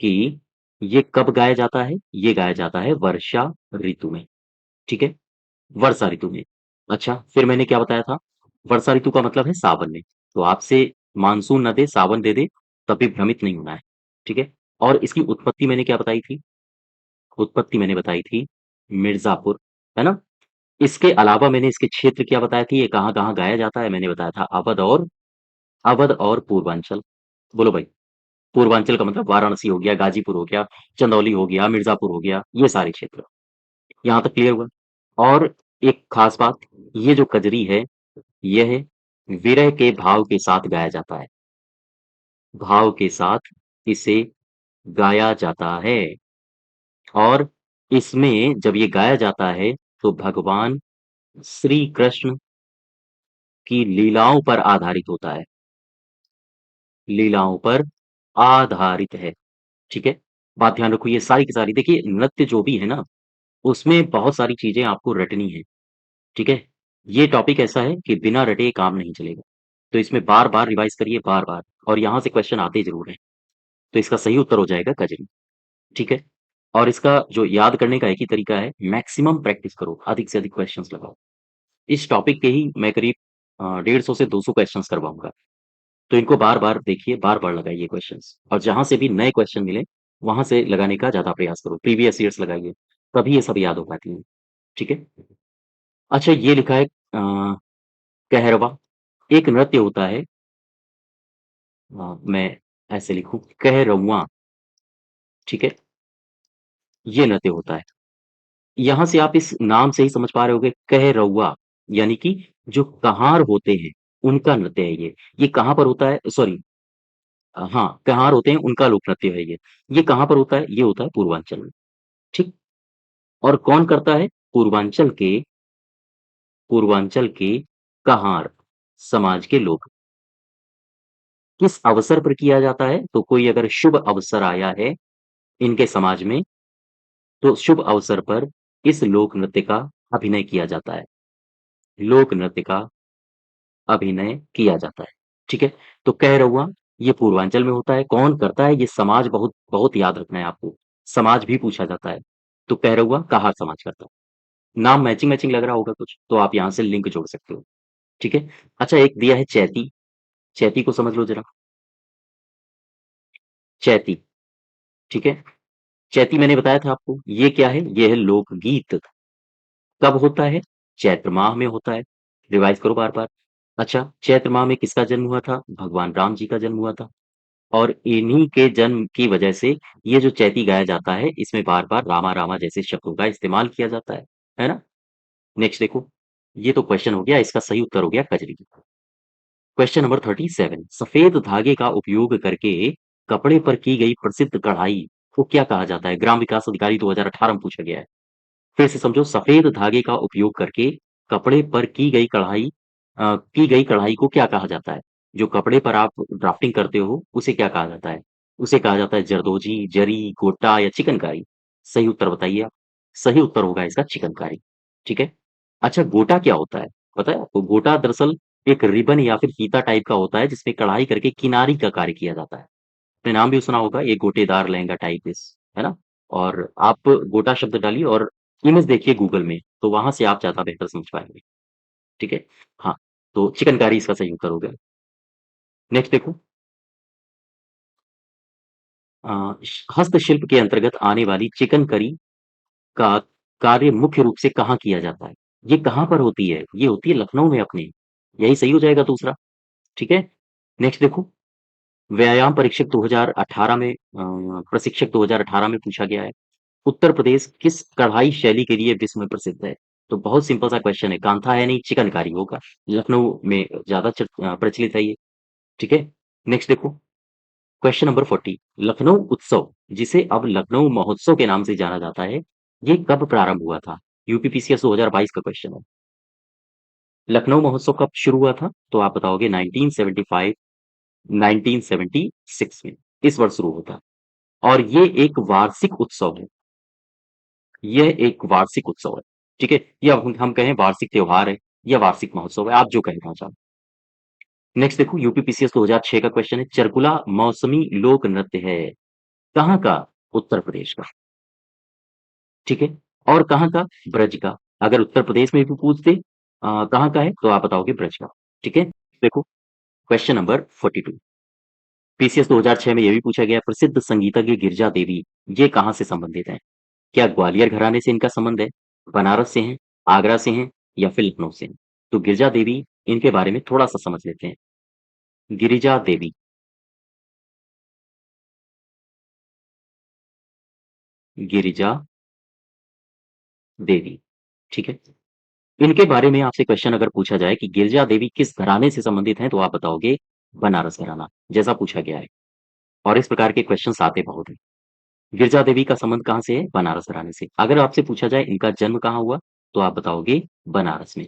कि ये कब गाया जाता है? ये गाया जाता है वर्षा ऋतु में। ठीक है? वर्षा ऋतु में। अच्छा, फिर मैंने क्या बताया था? वर्षा ऋतु का मतलब है सावन में। तो आपसे मानसून ना दे, सावन दे दे, तब भी भ्रमित नहीं होना है। ठीक है? और इसकी उत्पत्ति मैंने क्या बताई थी? उत्पत्ति मैंने बताई थी मिर्जापुर, है ना? इसके अलावा मैंने इसके क्षेत्र क्या बताए थे? ये कहाँ-कहाँ गाया जाता है? मैंने बताया था अवध और पूर्वांचल। बोलो भाई, पूर्वांचल का मतलब वाराणसी हो गया, गाजीपुर हो गया, चंदौली हो गया, मिर्जापुर हो गया, ये सारे क्षेत्र। यहाँ तक क्लियर हुआ? और एक खास बात, ये जो कजरी है, यह विरह के भाव के साथ गाया जाता है। भाव के साथ इसे गाया जाता है, और इसमें जब ये गाया जाता है तो भगवान श्री कृष्ण की लीलाओं पर आधारित होता है। लीलाओं पर आधारित है। ठीक है? बात ध्यान रखो, ये सारी की सारी देखिए, नृत्य जो भी है ना, उसमें बहुत सारी चीज़ें आपको रटनी है। ठीक है? ये टॉपिक ऐसा है कि बिना रटे काम नहीं चलेगा। तो इसमें बार-बार रिवाइज़ करिए, बार-बार, और यहाँ से क्वेश्चन आते ज़रूर हैं। तो इसका सही उत्तर हो जाएगा कजरी। ठीक है? और इसका जो याद करने का एक ही तरीका है, मैक्सिमम प्रैक्टिस करो, अधिक से अधिक क्वेश्चंस लगाओ। इस टॉपिक के ही मैं करीब 150 से 200 क्वेश्चंस करवाऊँगा। तो इनको बार-बार देखिए, बार-बार लगाइए क्वेश्चंस, और जहाँ से भी नए क्वेश्चन मिले, वहाँ से लगाने का ज़्यादा प्रयास करो। प्रीवियस ईयर्स लगाइए, तभी ये सब याद हो पाती हैं। ठीक है? अच्छा, ये लिखा है कहरवा। एक नृत्य होता है, मैं ऐसे लिखूँ, कहरवाँ। ठीक है? ये नृत्य होता है। यहाँ से आप इस नाम से ही समझ पा रहे होंगे, कहरौआ, यानी कि जो कहाँर होते हैं, उनका नृत्य है ये। ये कहाँ पर होता है? सॉरी, हाँ, कहाँर होते हैं, उनका लोक नृत्य है ये। ये कहाँ पर होता है? ये होता है पूर्वांचल में। ठीक? और कौन करता है? पूर्वांचल के कहाँर समाज के लोग। किस अवसर पर किया जाता है? तो कोई अगर शुभ अवसर आया है इनके समाज में, तो शुभ अवसर पर इस लोक नृत्य का अभिनय किया जाता है। लोक नृत्य का अभिनय किया जाता है। ठीक है? तो कहरौआ, ये पूर्वांचल में होता है। कौन करता है? ये समाज, बहुत बहुत याद रखना है आपको। समाज भी पूछा जाता है। तो कहरौआ कहार समाज करता है। नाम मैचिंग-मैचिंग लग रहा होगा कुछ, तो आप यहाँ से लिंक जोड़ सकते हो। ठीक है? अच्छा, एक दिया है चैती। चैती को समझ लो ज़रा। चैती, ठीक है? चैती मैंने बताया था आपको, ये क्या है? ये है लोकगीत। कब होता है? चैत्र माह में होता है। रिवाइज़ करो बार-बार। अच्छा, चैत्र माह में किसका जन्म हुआ था? भगवान राम जी का जन्म हुआ था। और इन्हीं के जन्म की वजह से ये जो चैती गाया जाता है, इसमें बार-बार रामा रामा जैसे शब्दों का इस्तेमाल किया जाता है ना? नेक्स्ट देखो, ये तो क्वेश्चन हो गया, इसका सही उत्तर हो गया कजरी। Question number 37। सफेद धागे का उपयोग करके कपड़े पर की गई प्रसिद्ध कढ़ाई को क्या कहा जाता है? ग्राम विकास अधिकारी 2018 में पूछा गया है। फिर से समझो, सफेद धागे का उपयोग करके कपड़े पर की गई कढ़ाई को क्या कहा जाता है? जो कपड़े पर आप ड्राफ्टिंग करते हो, उसे क्या कहा जाता है? उसे कहा जाता है जरदोजी, जरी, गोटा या चिकनकारी। सही उत्तर बताइए आप। सही उत्तर होगा इसका चिकनकारी। ठीक है? अच्छा, गोटा क्या होता है? पता है आपको? गोटा दरअसल एक रिबन या फिर फीता टाइप का होता है जिसमें कढ़ाई करके किनारी का कार्य किया जाता है। आपने नाम भी सुना होगा, ये गोटेदार लहंगा टाइप है ना? और आप गोटा शब्द डालिए और इमेज देखिए गूगल में, तो वहाँ से आप ज़्यादा बेहतर समझ पाएँगे, ठीक है? हाँ, तो चिकनकारी इसका सही उत्तर हो गया। नेक्स्ट देखो, हस्तशिल्प के अंतर्गत आने वाली चिकन करी का कार्य मुख्य रूप से कहाँ किया जाता है? ये कहाँ पर होती है? ये होती है लखनऊ में अपने। यही सही हो जाएगा दूसरा, ठीक है? नेक्स्ट देखो, व्यायाम परीक्षक 2018 में प्रशिक्षक 2018 में पूछा गया है। उत्तर प्रदेश किस कढ़ाई शैली के लिए विश्व में प्रसिद्ध है? तो बहुत सिंपल सा क्वेश्चन है, कांथा है नहीं, चिकनकारी होगा। लखनऊ में ज़्यादा प्रचलित है ये, ठीक है? नेक्स्ट देखो, क्वेश्चन नंबर 40, लखनऊ उत्सव, जिसे अब लखनऊ महोत्सव के नाम से जाना जाता है, ये कब प्रारंभ हुआ था? यूपीपीसीएस 2022 का क्वेश्चन है। लखनऊ महोत्सव कब शुरू हुआ था? तो आप बताओगे 1975, 1976 में, इस वर्ष शुरू होता है। और ये एक वार्षिक उत्सव है। यह एक वार्षिक उत्सव है, ठीक है? या हम कहें वार्षिक त्योहार है या वार्षिक महोत्सव है, आप जो कहना चाहो। नेक्स्ट देखो, यूपीपीसीएस 2006 का क्वेश्चन है, चरकुला मौसमी लोक नृत्य है, कहाँ का? उत्तर प्रदेश का, ठीक है? और कहाँ का? ब्रज का। अगर उत्तर प्रदेश में भी पूछ दे कहाँ का है, तो आप बताओगे ब्रज का, ठीक है? देखो, क्वेश्चन नंबर 42, पीसीएस 2006 में यह भी पूछा गया, प्रसिद्ध संगीतज्ञ गिरिजा देवी, ये कहाँ से संबंधित हैं? क्या ग्वालियर घराने से इनका संबंध है, बनारस से हैं, आगरा से हैं या फिर लखनऊ से हैं? तो गिरिजा देवी, इनके बारे में थोड़ा सा समझ लेते हैं। गिरिजा देवी, गिरिजा देवी, ठीक है? इनके बारे में आपसे क्वेश्चन अगर पूछा जाए कि गिरिजा देवी किस घराने से संबंधित हैं, तो आप बताओगे बनारस घराना, जैसा पूछा गया है। और इस प्रकार के क्वेश्चन आते बहुत हैं। गिरिजा देवी का संबंध कहाँ से है? बनारस घराने से। अगर आपसे पूछा जाए इनका जन्म कहाँ हुआ, तो आप बताओगे बनारस में।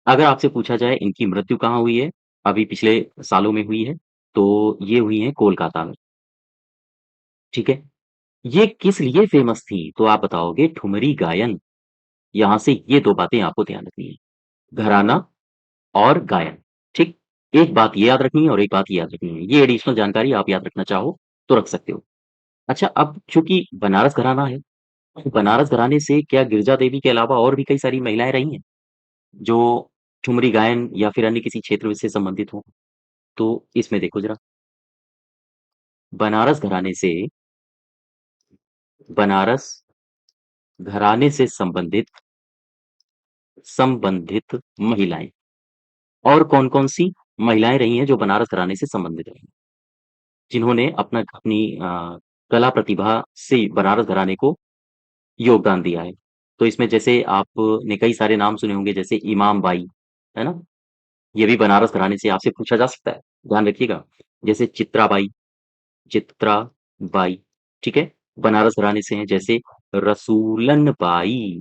अगर आपसे पूछा जाए इनकी मृत्यु कहाँ हुई है, अभी पिछले सालों में हुई है, तो ये हुई है कोलकाता में, ठीक है? ये किस लिए फेमस थी? तो आप बताओगे ठुमरी गायन। यहाँ से ये 2 बातें आपको ध्यान रखनी है, घराना और गायन, ठीक? एक बात ये याद रखनी है और एक बात ये याद रखनी है। ये एडिशनल जानकारी आप याद रखना चाहो तो रख सकते हो। अच्छा, अब चूँकि बनारस घराना है, तो बनारस घराने से क्या गिरिजा देवी के अलावा और भी कई सारी महिलाएँ रही हैं, जो ठुमरी गायन या फिर अन्य किसी क्षेत्र से संबंधित हों? तो इसमें देखो ज़रा, बनारस घराने से बनारस घराने से संबंधित महिलाएँ और कौन-कौन सी महिलाएँ रही हैं जो बनारस घराने से संबंधित रहीं, जिन्होंने अपनी कला प्रतिभा से बनारस घराने को योगदान दिया है। तो इसमें जैसे आपने कई सारे नाम सुने होंगे, जैसे इमाम बाई, है ना? ये भी बनारस घराने से आपसे पूछा जा सकता है, ध्यान रखिएगा। जैसे चित्रा बाई, ठीक है? बनारस घराने से हैं, जैसे रसूलन बाई,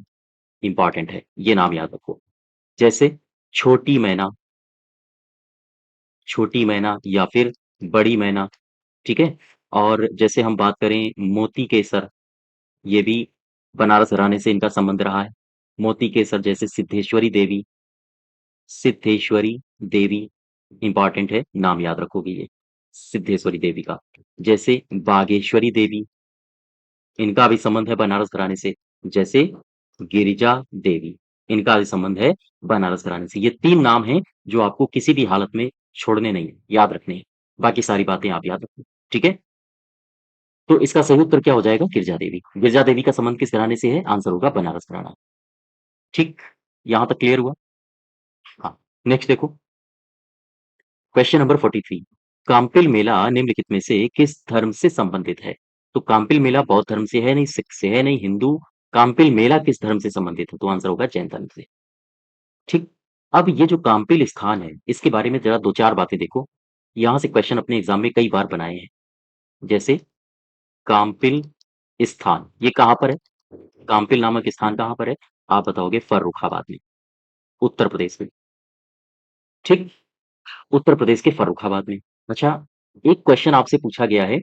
इम्पोर्टेंट है, ये नाम याद रखो। जैसे छोटी मैना छोटी मैना या फिर बड़ी मैना, ठीक है? और जैसे हम बात करें मोती केसर, ये भी बनारस घराने से इनका संबंध रहा है। मोती केसर जैसे सिद्धेश्वरी देवी इम्पोर्टेंट है, नाम याद रखोगे ये, सिद्धेश्वरी देवी का। जैसे बागेश्वरी देवी, इनका भी संबंध है बनारस घराने से। जैसे गिरिजा देवी, इनका भी संबंध है बनारस घराने से। ये 3 नाम हैं जो आपको किसी भी हालत में छोड़ने नहीं है, याद रखने हैं। बाकी सारी बातें आप याद रखो, ठीक है? तो इसका सही उत्तर क्या हो जाएगा? गिरिजा देवी। गिरिजा देवी का संबंध किस घराने से है? आंसर होगा बनारस घराना। ठीक? यहाँ तक क्लियर हुआ? हाँ, नेक्स्ट देखो, क्वेश्चन नंबर 43, कांपिल मेला निम्नलिखित में से किस धर्म से संबंधित है? तो कांपिल मेला बौद्ध धर्म से है नहीं, सिख से है नहीं, हिंदू। कांपिल मेला किस धर्म से संबंधित है? तो आंसर होगा जैन धर्म से, ठीक? अब ये जो कांपिल स्थान है, इसके बारे में जरा 2-4 बातें देखो। यहाँ से क्वेश्चन अपने एग्जाम में कई बार बनाए हैं। जैसे कांपिल स्थान, ये कहाँ पर है? कांपिल नामक स्थान कहाँ पर है? आप बताओगे फर्रुखाबाद में, उत्तर प्रदेश में, ठीक? उत्तर प्रदेश के फर्रुखाबाद में। अच्छा, एक क्वेश्चन आपसे पूछा गया है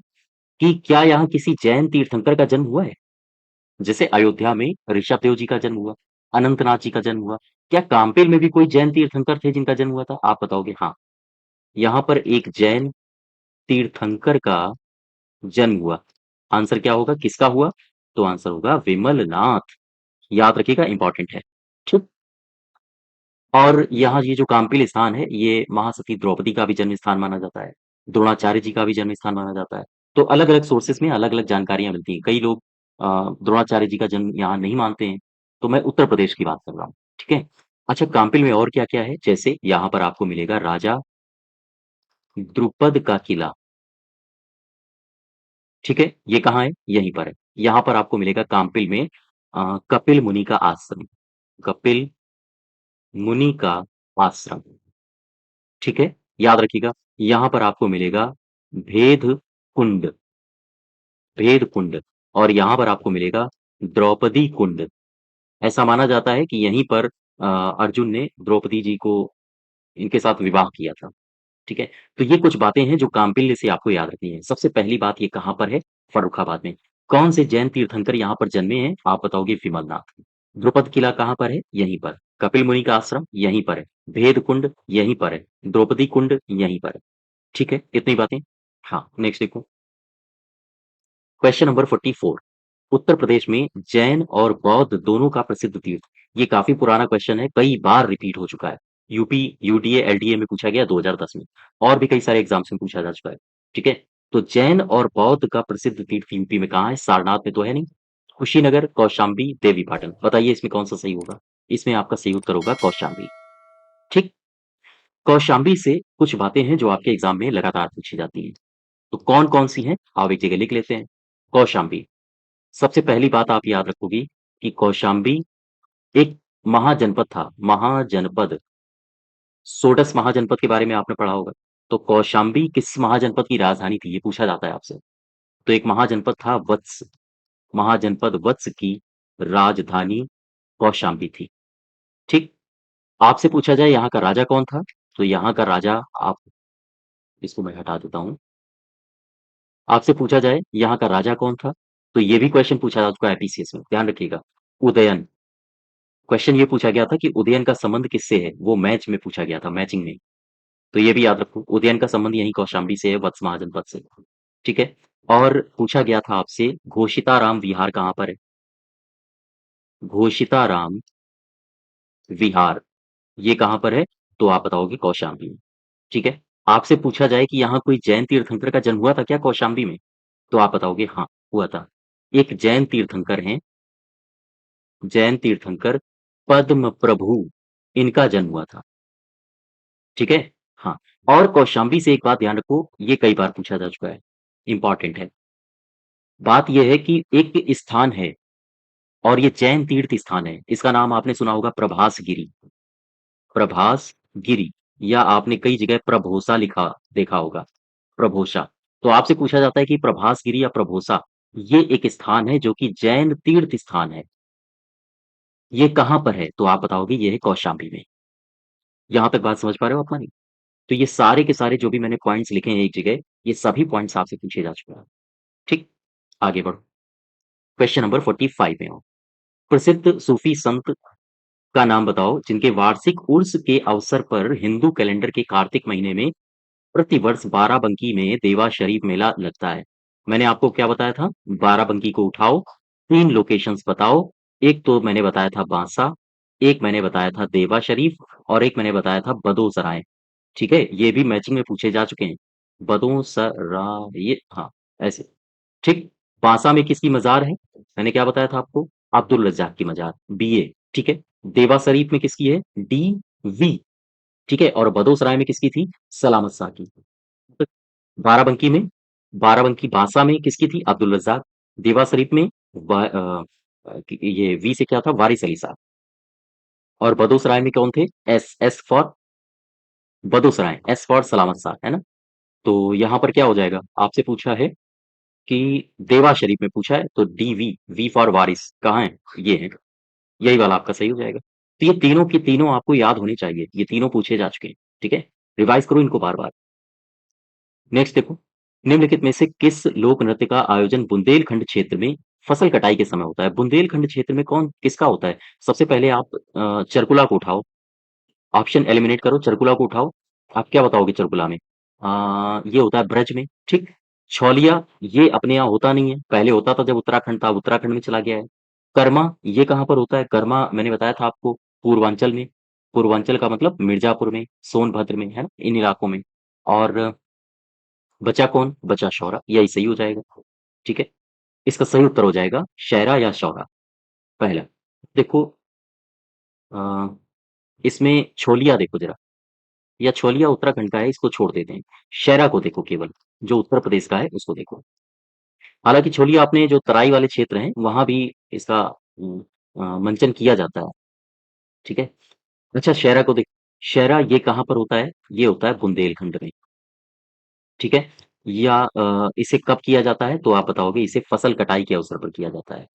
कि क्या यहाँ किसी जैन तीर्थंकर का जन्म हुआ है? जैसे अयोध्या में ऋषभदेव जी का जन्म हुआ, अनंतनाथ जी का जन्म हुआ। क्या काम्पिल में भी कोई जैन तीर्थंकर थे जिनका जन्म हुआ था? आप बताओगे हाँ। यहाँ पर एक जैन तीर्थंकर का जन्म हुआ। आंसर क्या होगा? किसका हुआ? तो आंसर होगा विमलनाथ। याद रखिएगा, इंपॉर्टेंट है। ठीक। और यहाँ ये जो काम्पिल स्थान है, ये महासती द्रौपदी का भी जन्म स्थान माना जाता है। द्रोणाचार्य जी का भी जन्म स्थान माना जाता है। तो अलग-अलग सोर्सेस में अलग-अलग जानकारियाँ मिलती हैं। कई लोग द्रोणाचार्य जी का जन्म यहाँ नहीं मानते हैं। तो मैं उत्तर प्रदेश की बात कर रहा हूँ। ठीक है? अच्छा, काम्पिल में और क्या-क्या है? जैसे यहाँ पर आपको मिलेगा राजा द्रुपद का किला। ठीक है? ये कहाँ है? यहीं पर है। यहाँ पर आपको मिलेगा काम्पिल में कपिल मुनि का आश्रम। कपिल मुनि का आश्रम। ठीक है? याद रखिएगा। यहाँ पर आपको मिलेगा भेद कुंड, भेद कुंड। और यहाँ पर आपको मिलेगा द्रौपदी कुंड। ऐसा माना जाता है कि यहीं पर अर्जुन ने द्रौपदी जी को इनके साथ विवाह किया था। ठीक है? तो ये कुछ बातें हैं जो काम्पिल्य से आपको याद रखनी है। सबसे पहली बात, ये कहाँ पर है? फर्रुखाबाद में। कौन से जैन तीर्थंकर यहाँ पर जन्मे हैं? आप बताओगे विमलनाथ। द्रुपद किला कहाँ पर है? यहीं पर। कपिल मुनि का आश्रम यहीं पर है। भेद कुंड यहीं पर है। द्रौपदी कुंड यहीं पर है। ठीक है? इतनी बातें। हाँ, नेक्स्ट देखो। Question number 44। उत्तर प्रदेश में जैन और बौद्ध दोनों का प्रसिद्ध तीर्थ। ये काफी पुराना क्वेश्चन है, कई बार रिपीट हो चुका है। यूपी, यूडीए, एलडीए में पूछा गया 2010 में, और भी कई सारे एग्जाम्स में पूछा जा चुका है। ठीक है? तो जैन और बौद्ध का प्रसिद्ध तीर्थ यूपी में कहाँ है? सारनाथ में तो है नहीं। कुशीनगर, कौशाम्बी, देवीपाटन। बताइए इसमें कौन सा सही होगा? इसमें आपका सही उत्तर होगा कौशाम्बी। ठीक। कौशाम्बी से कुछ बातें हैं जो आपके एग्जाम में लगातार पूछी जाती हैं। तो कौन कौन सी हैं? आप एक जगह लिख लेते हैं। कौशाम्बी। सबसे पहली बात आप याद रखोगी कि कौशाम्बी एक महाजनपद था। महाजनपद। सोडस महाजनपद के बारे में आपने पढ़ा होगा। तो कौशाम्बी किस महाजनपद की राजधानी थी? ये पूछा जाता है आपसे। तो एक महाजनपद था वत्स। महाजनपद वत्स की राजधानी कौशाम्बी थी। ठीक। आपसे पूछा जाए यहाँ का राजा कौन था? तो यहाँ का राजा, आप इसको मैं हटा देता हूँ। आपसे पूछा जाए यहाँ का राजा कौन था? तो ये भी क्वेश्चन पूछा जा चुका है पीसीएस में, ध्यान रखिएगा। उदयन। क्वेश्चन ये पूछा गया था कि उदयन का संबंध किससे है? वो मैच में पूछा गया था, मैचिंग में। तो ये भी याद रखो, उदयन का संबंध यही कौशाम्बी से है, वत्स महाजनपद से। ठीक है? और पूछा गया था आपसे घोषिताराम विहार कहाँ पर है? घोषिताराम विहार ये कहाँ पर है? तो आप बताओगे कौशाम्बी में। ठीक है? आपसे पूछा जाए कि यहाँ कोई जैन तीर्थंकर का जन्म हुआ था क्या कौशाम्बी में? तो आप बताओगे हाँ, हुआ था। एक जैन तीर्थंकर हैं, जैन तीर्थंकर पद्म प्रभु, इनका जन्म हुआ था। ठीक है? हाँ। और कौशाम्बी से एक बात ध्यान रखो, ये कई बार पूछा जा चुका है, इंपॉर्टेंट है। बात ये है कि एक स्थान है और ये जैन तीर्थ स्थान है। इसका नाम आपने सुना होगा प्रभास गिरी। प्रभास गिरी, या आपने कई जगह प्रभोसा लिखा देखा होगा। प्रभोसा। तो आपसे पूछा जाता है कि प्रभास गिरी या प्रभोसा, ये एक स्थान है जो कि जैन तीर्थ स्थान है। ये कहाँ पर है? तो आप बताओगे ये है कौशाम्बी में। यहाँ तक बात समझ पा रहे हो आप हमारी? तो ये सारे के सारे जो भी मैंने पॉइंट्स लिखे हैं एक जगह, ये सभी पॉइंट्स आपसे पूछे जा चुके हैं। ठीक? आगे बढ़ो। क्वेश्चन नंबर 45 में आओ। प्रसिद्ध सूफी संत का नाम बताओ जिनके वार्षिक उर्स के अवसर पर हिंदू कैलेंडर के कार्तिक महीने में प्रतिवर्ष बाराबंकी में देवा शरीफ मेला लगता है। मैंने आपको क्या बताया था? बाराबंकी को उठाओ, 3 लोकेशंस बताओ। एक तो मैंने बताया था बांसा, एक मैंने बताया था देवा शरीफ, और एक मैंने बताया था बदोसराय। ठीक है? ये भी मैचिंग में पूछे जा चुके हैं। बदोसराय, ये हाँ, ऐसे। ठीक। बांसा में किसकी मजार है? मैंने क्या बताया था आपको? अब्दुल रज्जाक की मजार, बीए। ठीक है? देवा शरीफ में किसकी है? डीवी। ठीक है? और बदोसराय में किसकी थी? सलामत शाह की। तो बाराबंकी में, बाराबंकी बांसा में किसकी थी? अब्दुल रज्जाक। देवा शरीफ में ये वी से क्या था? वारिस अली साहब। और बदोसराय में कौन थे? S for Badosarai, S for सलामत शाह, है ना? तो यहाँ पर क्या हो जाएगा? आपसे पूछा है कि देवा शरीफ में पूछा है, तो डीवी, वी फॉर वारिस कहाँ है? ये है। यही वाला आपका सही हो जाएगा। तो ये तीनों के तीनों आपको याद होने चाहिए। ये तीनों पूछे जा चुके हैं। ठीक है? रिवाइज करो इनको बार-बार। नेक्स्ट देखो। निम्नलिखित में से किस लोक नृत्य का आयोजन बुंदेलखंड क्षेत्र में फसल कटाई के समय होता है। बुंदेलखंड क्षेत्र में कौन किसका होता है? सबसे पहले आप चरकुला को उठाओ, ऑप्शन एलिमिनेट करो, चरकुला को उठाओ। आप क्या बताओगे चरकुला में? ये होता है ब्रज में, ठीक। छौलिया ये अपने यहाँ होता नहीं है, पहले होता था जब उत्तराखंड था, अब उत्तराखंड में चला गया है। कर्मा ये कहाँ पर होता है? कर्मा मैंने बताया था आपको पूर्वांचल में। पूर्वांचल का मतलब मिर्जापुर में, सोनभद्र में, है ना? इन इलाकों में। और बचा कौन? बचा शौरा, यही सही हो जाएगा, ठीक है। इसका सही उत्तर हो जाएगा शैरा या शौरा, पहला। देखो अ, इसमें छोलिया देखो जरा, या छोलिया उत्तराखंड का है, इसको छोड़ देते हैं। शैरा को देखो केवल, जो उत्तर प्रदेश का है उसको देखो। हालांकि छोलिया अपने जो तराई वाले क्षेत्र हैं वहां भी इसका मंचन किया जाता है, ठीक है। अच्छा शैरा को देख, शैरा ये कहाँ पर होता है? ये होता है बुंदेलखंड में, ठीक है। या इसे कब किया जाता है? तो आप बताओगे इसे फसल कटाई के अवसर पर किया जाता है,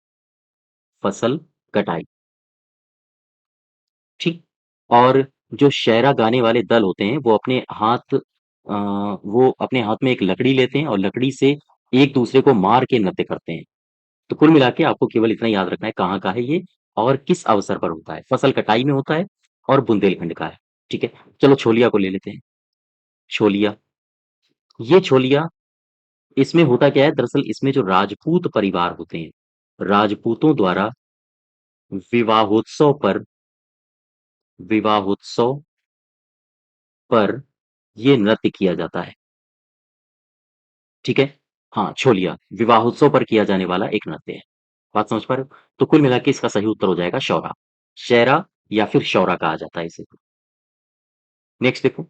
फसल कटाई, ठीक। और जो शायरा गाने वाले दल होते हैं वो अपने हाथ में एक लकड़ी लेते हैं और लकड़ी से एक दूसरे को मार के नृत्य करते हैं। तो कुल मिला के आपको केवल इतना याद रखना है कहाँ का है ये और किस अवसर पर होता है। फसल कटाई में होता है और बुंदेलखंड का है, ठीक है। चलो छोलिया को ले लेते हैं। छोलिया, ये छोलिया, इसमें होता क्या है? दरअसल इसमें जो राजपूत परिवार होते हैं, राजपूतों द्वारा विवाहोत्सव पर विवाहोत्सव पर ये नृत्य किया जाता है, ठीक है। हाँ, छोलिया विवाहोत्सव पर किया जाने वाला एक नृत्य है। बात समझ पा रहे हो? तो कुल मिला के इसका सही उत्तर हो जाएगा शौरा, शैरा या फिर शौरा कहा जाता है इसे। नेक्स्ट देखो,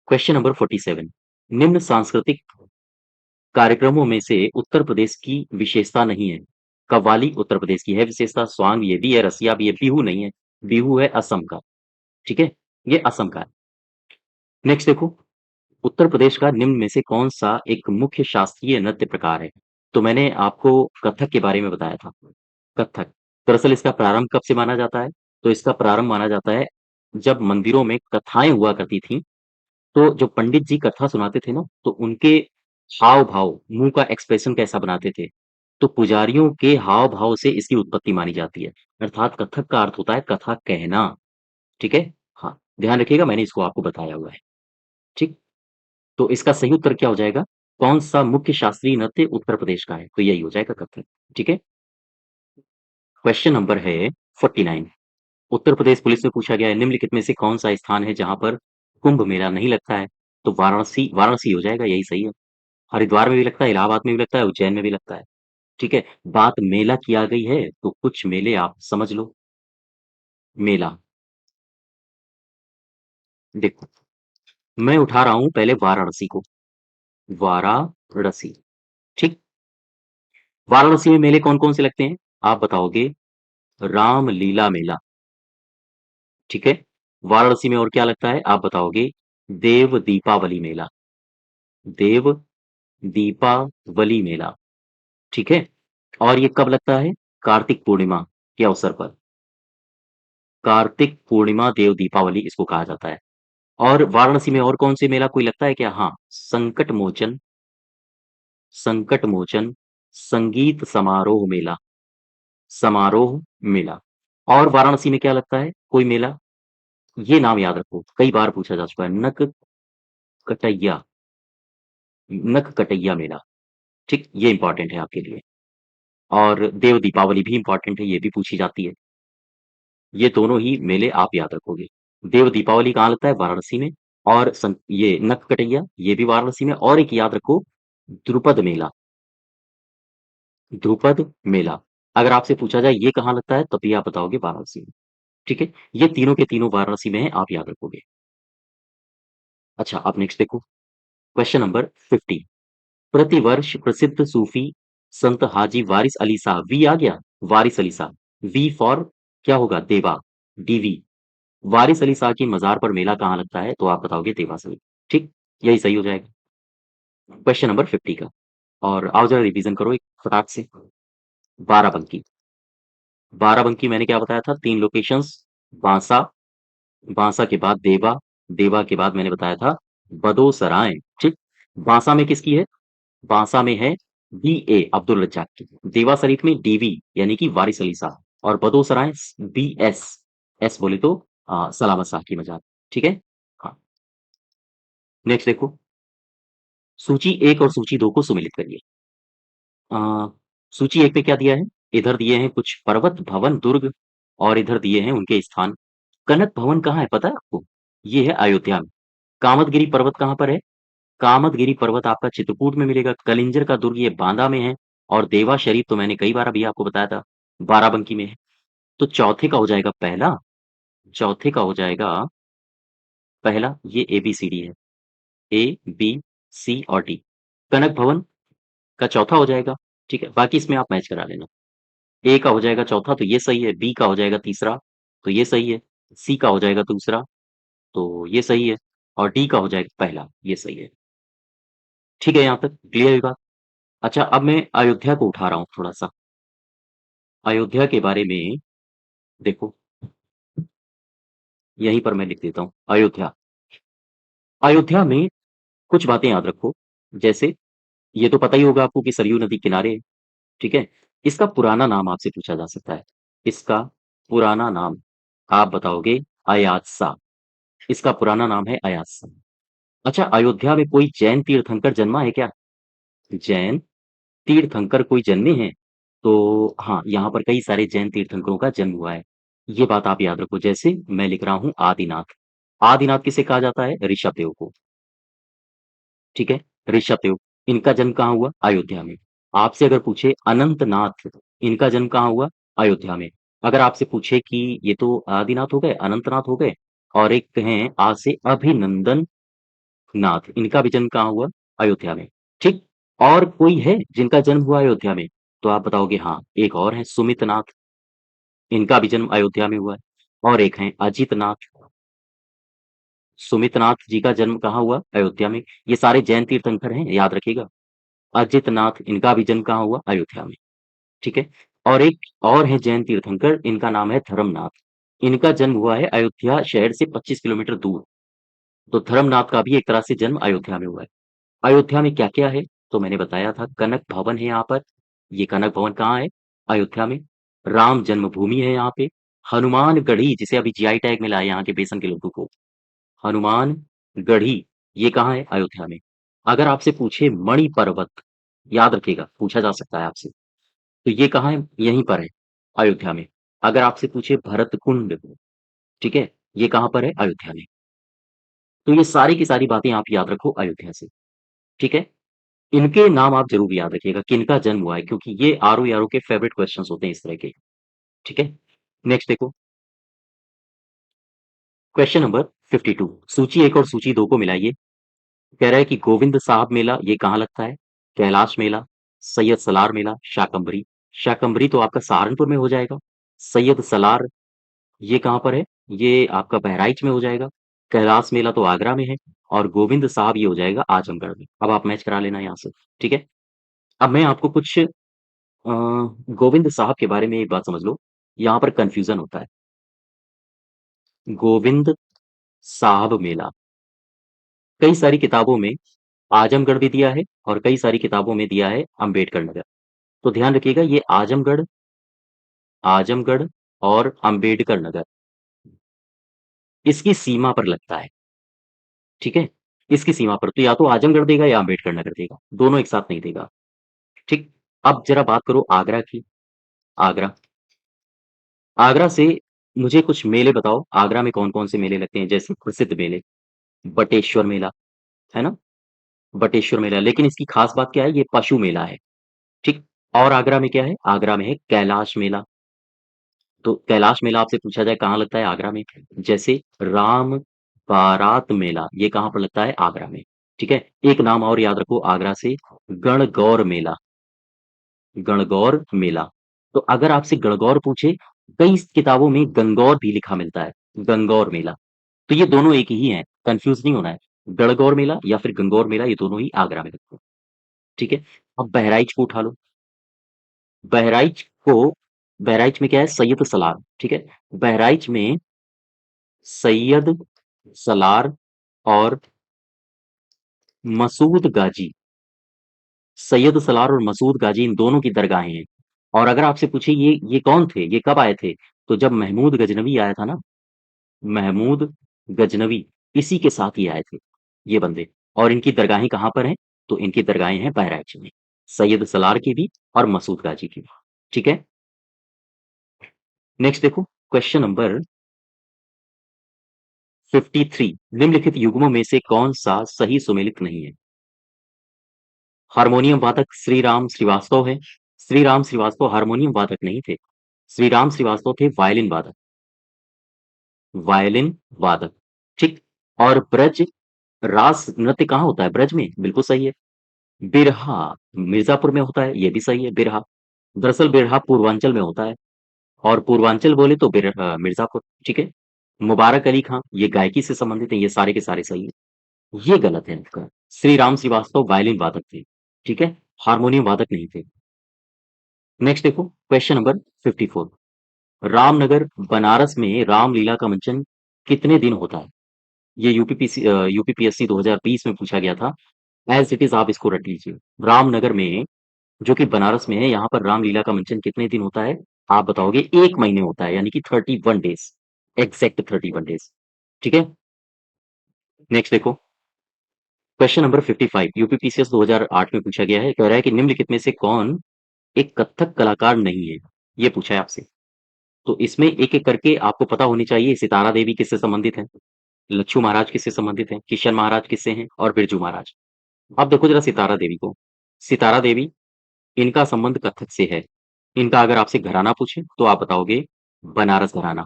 क्वेश्चन नंबर 47। निम्न सांस्कृतिक कार्यक्रमों में से उत्तर प्रदेश की विशेषता नहीं है। कव्वाली उत्तर प्रदेश की है विशेषता, स्वांग ये भी है, रसिया भी है, बिहू नहीं है। बिहू है असम का, ठीक है। ये असम का है। नेक्स्ट देखो, उत्तर प्रदेश का निम्न में से कौन-सा एक मुख्य शास्त्रीय नृत्य प्रकार है? तो मैंने आपको कथक के बारे में बताया था। कथक, दरअसल इसका प्रारंभ कब से माना जाता है? तो इसका प्रारंभ माना जाता है जब मंदिरों में कथाएँ हुआ करती थीं, तो जो पंडित जी कथा सुनाते थे ना, तो उनके हाव-भाव, मुँह का एक्सप्रेशन कैसा बनाते थे, तो पुजारियों के हाव-भाव से इसकी उत्पत्ति मानी जाती है। अर्थात कथक का अर्थ होता है कथा कहना, ठीक है? हाँ, ध्यान रखिएगा मैंने इसको आपको बताया हुआ है, ठीक? तो इसका सही उत्तर क्या हो जाएगा? कौन-सा मुख्य शास्त्रीय नृत्य उत्तर प्रदेश का है? तो यही हो जाएगा कथक, ठीक है? क्वेश्चन नंबर है 49। उत्तर प्रदेश पुलिस से पूछा गया है निम्नलिखित में से कौन-सा स्थान है जहाँ पर कुंभ मेला नहीं लगता है? तो वाराणसी, वाराणसी हो जाएगा, यही सही है। हरिद्वार में भी लगता है, इलाहाबाद में भी लगता है, उज्जैन में भी लगता है, ठीक है? बात मेला की आ गई है, तो कुछ मेले आप समझ लो। मेला, देखो, मैं उठा रहा हूँ पहले वाराणसी को, वाराणसी, ठीक? वाराणसी में मेले कौन-कौन से लगते हैं? आप बताओगे रामलीला मेला, ठीक है। वाराणसी में और क्या लगता है? आप बताओगे देव दीपावली मेला, देव दीपावली मेला, ठीक है। और ये कब लगता है? कार्तिक पूर्णिमा के अवसर पर, कार्तिक पूर्णिमा देव दीपावली इसको कहा जाता है। और वाराणसी में और कौन से मेला कोई लगता है क्या? हाँ, संकट मोचन, संकट मोचन संगीत समारोह मेला, समारोह मेला। और वाराणसी में क्या लगता है कोई मेला? ये नाम याद रखो, कई बार पूछा जा चुका है, कटैया, नख कटैया मेला, ठीक, ये इंपॉर्टेंट है आपके लिए। और देव दीपावली भी इंपॉर्टेंट है, ये भी पूछी जाती है। ये दोनों ही मेले आप याद रखोगे। देव दीपावली कहाँ लगता है? वाराणसी में। और ये नख कटैया ये भी वाराणसी में। और एक याद रखो, ध्रुपद मेला, ध्रुपद मेला अगर आपसे पूछा जाए ये कहाँ लगता है तब भी आप बताओगे वाराणसी में, ठीक है। ये तीनों के तीनों वाराणसी में है, आप याद रखोगे। अच्छा आप नेक्स्ट देखो, क्वेश्चन नंबर 50। प्रतिवर्ष प्रसिद्ध सूफी संत हाजी वारिस अली साहब, वी आ गया, वारिस अली साहब, वी फॉर क्या होगा? देवा, डीवी। वारिस अली शाह की मजार पर मेला कहाँ लगता है? तो आप बताओगे देवास में, ठीक, यही सही हो जाएगा क्वेश्चन नंबर 50 का। और आओ जरा रिवीजन करो एक फटाक से। बाराबंकी, बाराबंकी मैंने क्या बताया था? तीन लोकेशंस, बांसा, बांसा के बाद देवा, देवा के बाद मैंने बताया था बदोसराय, ठीक। बांसा में किसकी है? बांसा में है बी ए अब्दुल रज्जाक की, देवा शरीफ में डीवी यानी कि वारिस अली साहब, और बदोसराय बी एस, एस बोले तो सलामत शाह की मजार। ठीक है। हाँ, नेक्स्ट देखो, सूची एक और सूची दो को सुमिलित करिए। अ, सूची एक पे क्या दिया है? इधर दिए हैं कुछ पर्वत, भवन, दुर्ग, और इधर दिए हैं उनके स्थान। कनक भवन कहाँ है पता है आपको? ये है अयोध्या में। कामतगिरी पर्वत कहाँ पर है? कामतगिरी पर्वत आपका चित्रकूट में मिलेगा। कलिंजर का दुर्ग ये बांदा में है। और देवा शरीफ तो मैंने कई बार अभी आपको बताया था, बाराबंकी में है। तो चौथे का हो जाएगा पहला, चौथे का हो जाएगा पहला, ये ए बी सी डी है, ए बी सी और डी। कनक भवन का चौथा हो जाएगा। ठीक है, बाकी इसमें आप मैच करा लेना। ए का हो जाएगा चौथा तो ये सही है, बी का हो जाएगा तीसरा तो ये सही है, सी का हो जाएगा दूसरा तो ये सही है, और डी का हो जाएगा पहला, ये सही है। ठीक है, यहाँ तक क्लियर है बात? अच्छा, अब मैं अयोध्या को उठा रहा हूँ थोड़ा सा। अयोध्या के बारे में देखो, यहीं पर मैं लिख देता हूँ अयोध्या। अयोध्या में कुछ बातें याद रखो, जैसे ये तो पता ही होगा आपको कि सरयू नदी किनारे है। ठीक है। इसका पुराना नाम आपसे पूछा जा सकता है। इसका पुराना नाम आप बताओगे अयातसा। इसका पुराना नाम है अयातसा। अच्छा, अयोध्या में कोई जैन तीर्थंकर जन्मा है क्या? जैन तीर्थंकर कोई जन्मे हैं? तो हाँ, यहाँ पर कई सारे जैन तीर्थंकरों का जन्म हुआ है। ये बात आप याद रखो, जैसे मैं लिख रहा हूँ आदिनाथ। आदिनाथ किसे कहा जाता है? ऋषभ देव को। ठीक है, ऋषभ देव। इनका जन्म कहाँ हुआ? अयोध्या में। आपसे अगर पूछे अनंतनाथ, इनका जन्म कहाँ हुआ? अयोध्या में। अगर आपसे पूछे कि ये तो आदिनाथ हो गए, अनंतनाथ हो गए, और एक हैं आज से अभिनंदन नाथ, इनका भी जन्म कहाँ हुआ? अयोध्या में। ठीक। और कोई है जिनका जन्म हुआ अयोध्या में? तो आप बताओगे हाँ, एक और है सुमित नाथ, इनका भी जन्म अयोध्या में हुआ है। और एक हैं अजित नाथ। सुमित नाथ जी का जन्म कहाँ हुआ? अयोध्या में। ये सारे जैन तीर्थंकर हैं, याद रखिएगा। अजित नाथ, इनका भी जन्म कहाँ हुआ? अयोध्या में। ठीक है। और एक और है जैन तीर्थंकर, इनका नाम है धर्मनाथ। इनका जन्म हुआ है अयोध्या शहर से 25 किलोमीटर दूर। तो धर्मनाथ का भी एक तरह से जन्म अयोध्या में हुआ है। अयोध्या में क्या-क्या है? तो मैंने बताया था, कनक भवन है यहाँ पर। ये कनक भवन कहाँ है? अयोध्या में। राम जन्मभूमि है यहाँ पे। हनुमानगढ़ी, जिसे अभी जीआई टैग मिला है यहाँ के बेसन के लड्डू को, हनुमानगढ़ी, ये कहाँ है? अयोध्या में। अगर आपसे पूछे मणि पर्वत, याद रखिएगा, पूछा जा सकता है आपसे, तो ये कहाँ है? यहीं पर है, अयोध्या में। अगर आपसे पूछे भरत कुंड, ठीक है, ये कहाँ पर है? अयोध्या में। तो ये सारी की सारी बातें आप याद रखो अयोध्या से। ठीक है। इनके नाम आप जरूर याद रखिएगा, किनका जन्म हुआ है, क्योंकि ये आरओ यारो के फेवरेट क्वेश्चंस होते हैं इस तरह के। ठीक है। नेक्स्ट देखो, क्वेश्चन नंबर 52। सूची एक और सूची दो को मिलाइए। कह रहा है कि गोविंद साहब मेला ये कहाँ लगता है? कैलाश मेला, सैयद सलार मेला, शाकंभरी। शाकंभरी तो आपका सहारनपुर में हो जाएगा। सैयद सलार ये कहाँ पर है? ये आपका बहराइच में हो जाएगा। कैलाश मेला तो आगरा में है। और गोविंद साहब ये हो जाएगा आजमगढ़ में। अब आप मैच करा लेना यहाँ से। ठीक है। अब मैं आपको कुछ गोविंद साहब के बारे में एक बात समझ लो, यहाँ पर कंफ्यूजन होता है। गोविंद साहब मेला कई सारी किताबों में आजमगढ़ भी दिया है, और कई सारी किताबों में दिया है अंबेडकर नगर। तो ध्यान रखिएगा, ये आजमगढ़, आजमगढ़ और अंबेडकर नगर, इसकी सीमा पर लगता है। ठीक है, इसकी सीमा पर तो या तो आजमगढ़ देगा या अंबेडकर नगर देगा, दोनों एक साथ नहीं देगा। ठीक। अब जरा बात करो आगरा की। आगरा, आगरा से मुझे कुछ मेले बताओ, आगरा में कौन कौन से मेले लगते हैं? जैसे प्रसिद्ध मेले, बटेश्वर मेला, है ना? बटेश्वर मेला, लेकिन इसकी खास बात क्या है? ये पशु मेला है। ठीक। और आगरा में क्या है? आगरा में है कैलाश मेला। तो कैलाश मेला आपसे पूछा जाए कहाँ लगता है? आगरा में। जैसे राम बारात मेला, ये कहाँ पर लगता है? आगरा में। ठीक है। एक नाम और याद रखो आगरा से, गणगौर मेला। गणगौर मेला। तो अगर आपसे गणगौर पूछे, कई किताबों में गंगौर भी लिखा मिलता है, गंगौर मेला। तो ये दोनों एक ही हैं, कंफ्यूज नहीं होना है। गणगौर मेला या फिर गंगौर मेला, ये दोनों ही आगरा में लगते हैं। ठीक है। अब बहराइच को उठा लो। बहराइच को, बहराइच में क्या है? सैयद सलार। ठीक है। बहराइच में सैयद सलार और मसूद गाजी, सैयद सलार और मसूद गाजी इन दोनों की दरगाहें हैं। और अगर आपसे पूछे ये कौन थे, ये कब आए थे, तो जब महमूद गजनवी आया था ना, महमूद गजनवी, इसी के साथ ही आए थे ये बंदे। और इनकी दरगाहें कहाँ पर हैं, तो इनकी दरगाहें हैं बहराइच में, सैयद सलार की भी और मसूद गाजी की भी। ठीक है, नेक्स्ट देखो क्वेश्चन नंबर 53। निम्नलिखित युग्मों में से कौन सा सही सुमेलित नहीं है? हारमोनियम वादक श्री राम श्रीवास्तव है। श्री राम श्रीवास्तव हारमोनियम वादक नहीं थे। श्री राम श्रीवास्तव थे वायलिन वादक, वायलिन वादक। ठीक। और ब्रज रास नृत्य कहाँ होता है? ब्रज में, बिल्कुल सही है। बिरहा मिर्जापुर में होता है, ये भी सही है, बिरहा। दरअसल बिरहा पूर्वांचल में होता है, और पूर्वांचल बोले तो मिर्जापुर। ठीक है। मुबारक अली खां, ये गायकी से संबंधित है, ये सारे के सारे सही है। ये गलत है आपका। श्री राम श्रीवास्तव वायलिन वादक थे। ठीक है, हारमोनियम वादक नहीं थे। नेक्स्ट देखो क्वेश्चन नंबर 54। रामनगर बनारस में रामलीला का मंचन कितने दिन होता है? ये यूपीपीएससी 2020 में पूछा गया था। एज इट इज आप इसको रट लीजिए। रामनगर में, जो कि बनारस में है, यहाँ पर रामलीला का मंचन कितने दिन होता है? आप बताओगे 1 महीने होता है, यानी कि 31 डेज, एग्जैक्ट 31 डेज। ठीक है, नेक्स्ट देखो क्वेश्चन नंबर 55। यूपीपीसीएस 2008 में पूछा गया है, कह रहा है कि निम्नलिखित में से कौन एक कथक कलाकार नहीं है? ये पूछा है आपसे। तो इसमें एक एक करके आपको पता होनी चाहिए। सितारा देवी किससे संबंधित है, लच्छू महाराज किससे संबंधित है, किशन महाराज किससे हैं, और बिरजू महाराज। अब देखो जरा सितारा देवी को। सितारा देवी, इनका संबंध कथक से है। इनका अगर आपसे घराना पूछे तो आप बताओगे बनारस घराना।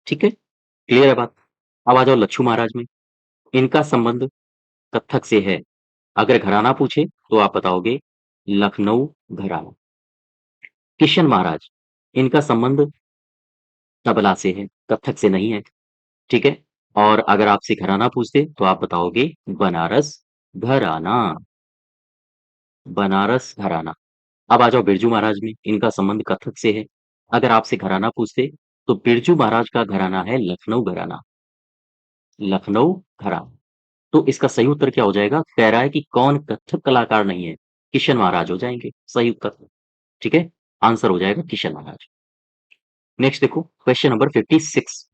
ठीक है, क्लियर है बात। अब आ जाओ लच्छू महाराज में। इनका संबंध कथक से है। अगर घराना पूछे तो आप बताओगे लखनऊ घराना। किशन महाराज, इनका संबंध तबला से है, कथक से नहीं है। ठीक है, और अगर आपसे घराना पूछते तो आप बताओगे बनारस घराना, बनारस घराना। अब आ जाओ बिरजू महाराज में। इनका संबंध कथक से है। अगर आपसे घराना पूछते तो बिरजू महाराज का घराना है लखनऊ घराना, लखनऊ घराना। तो इसका सही उत्तर क्या हो जाएगा? कह रहा है कि कौन कथक कलाकार नहीं है, किशन महाराज हो जाएंगे सही उत्तर। ठीक है, आंसर हो जाएगा किशन महाराज। नेक्स्ट देखो क्वेश्चन नंबर 56।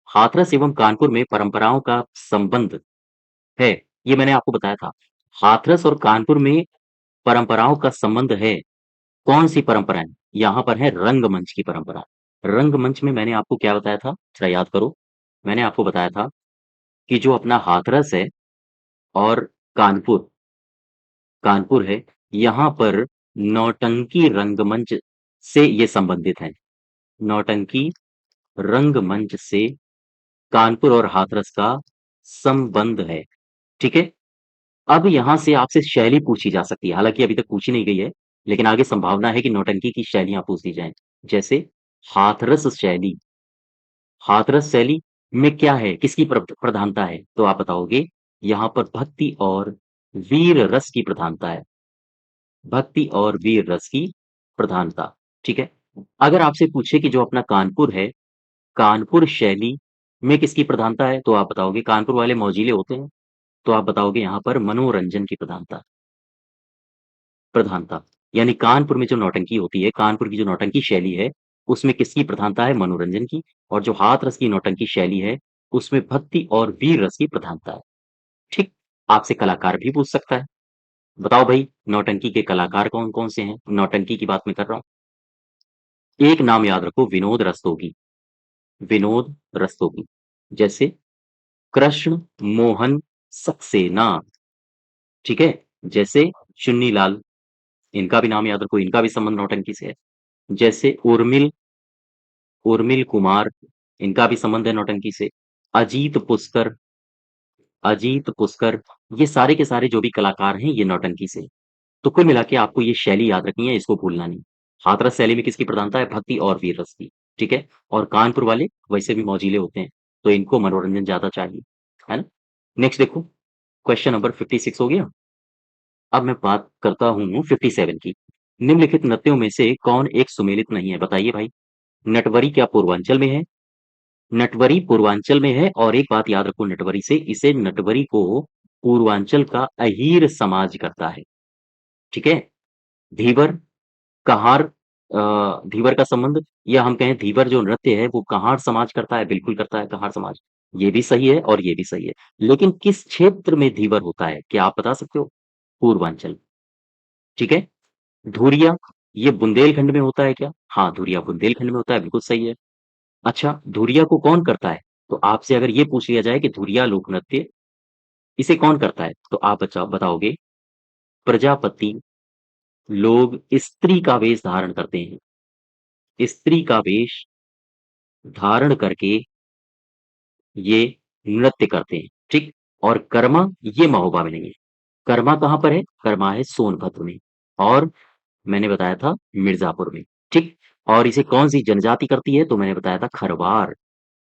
हाथरस एवं कानपुर में परंपराओं का संबंध है, ये मैंने आपको बताया था। हाथरस और कानपुर में परंपराओं का संबंध है। कौन सी परंपराएं? यहाँ पर है रंगमंच की परंपरा। रंगमंच में मैंने आपको क्या बताया था, जरा याद करो। मैंने आपको बताया था कि जो अपना हाथरस है और कानपुर, कानपुर है, यहाँ पर नौटंकी रंगमंच से ये संबंधित है। नौटंकी रंगमंच से कानपुर और हाथरस का संबंध है। ठीक है, अब यहाँ से आपसे शैली पूछी जा सकती है, हालांकि अभी तक पूछी नहीं गई है, लेकिन आगे संभावना है कि नौटंकी की शैलियां पूछ दी जाएं। जैसे हाथरस शैली, हाथरस शैली में क्या है, किसकी प्रधानता है? तो आप बताओगे यहाँ पर भक्ति और वीर रस की प्रधानता है, भक्ति और वीर रस की प्रधानता। ठीक है, अगर आपसे पूछे कि जो अपना कानपुर है, कानपुर शैली में किसकी प्रधानता है, तो आप बताओगे कानपुर वाले मौजिले होते हैं, तो आप बताओगे यहाँ पर मनोरंजन की प्रधानता, प्रधानता। यानी कानपुर में जो नौटंकी होती है, कानपुर की जो नौटंकी शैली है, उसमें किसकी प्रधानता है? मनोरंजन की। और जो हाथरस की नौटंकी शैली है, उसमें भक्ति और वीर रस की प्रधानता है। ठीक, आपसे कलाकार भी पूछ सकता है। बताओ भाई, नौटंकी के कलाकार कौन कौन से हैं? नौटंकी की बात मैं कर रहा हूं। एक नाम याद रखो, विनोद रस्तोगी, विनोद रस्तोगी। जैसे कृष्ण मोहन सक्सेना। ठीक है, जैसे चुन्नी लाल, इनका भी नाम याद रखो, इनका भी संबंध नौटंकी से है। जैसे उर्मिल, उर्मिल कुमार, इनका भी संबंध है नौटंकी से। अजीत पुष्कर, अजीत पुष्कर, ये सारे के सारे जो भी कलाकार हैं, ये नौटंकी से। तो कुल मिला के आपको ये शैली याद रखनी है, इसको भूलना नहीं। हाथरस शैली में किसकी प्रधानता है? भक्ति और वीर रस की। ठीक है, और कानपुर वाले वैसे भी मौजिले होते हैं, तो इनको मनोरंजन ज्यादा चाहिए, है ना। नेक्स्ट देखो क्वेश्चन नंबर 56 हो गया। अब मैं बात करता हूँ 57 की। निम्नलिखित नृत्यों में से कौन एक सुमेलित नहीं है? बताइए भाई। नटवरी क्या पूर्वांचल में है? नटवरी पूर्वांचल में है, और एक बात याद रखो नटवरी से, इसे नटवरी को पूर्वांचल का अहीर समाज करता है। ठीक है? धीवर, कहार धीवर का संबंध या हम कहें धीवर जो नृत्य है वो कहार समाज करता है, बिल्कुल करता है कहार समाज। ये भी सही है और ये भी सही है। लेकिन किस क्षेत्र में धीवर होता है? क्या आप बता सकते हो? पूर्वांचल, ठीक है? धुरिया, ये बुंदेलखंड में होता है क्या? हाँ, धुरिया बुंदेलखंड में होता है, बिल्कुल सही है। अच्छा, धुरिया को कौन करता है? तो आपसे अगर ये पूछ लिया जाए कि धुरिया लोक नृत्य इसे कौन करता है? तो आप बताओगे प्रजापति लोग स्त्री का वेश धारण करते हैं। स्त्री का वेश धारण करके ये नृत्य करते हैं, ठीक? और कर्मा ये महोबा में नहीं है। कर्मा कहाँ पर है? कर्मा है सोनभद्र में और मैंने बताया था मिर्जापुर में, ठीक? और इसे कौन-सी जनजाति करती है? तो मैंने बताया था खरवार,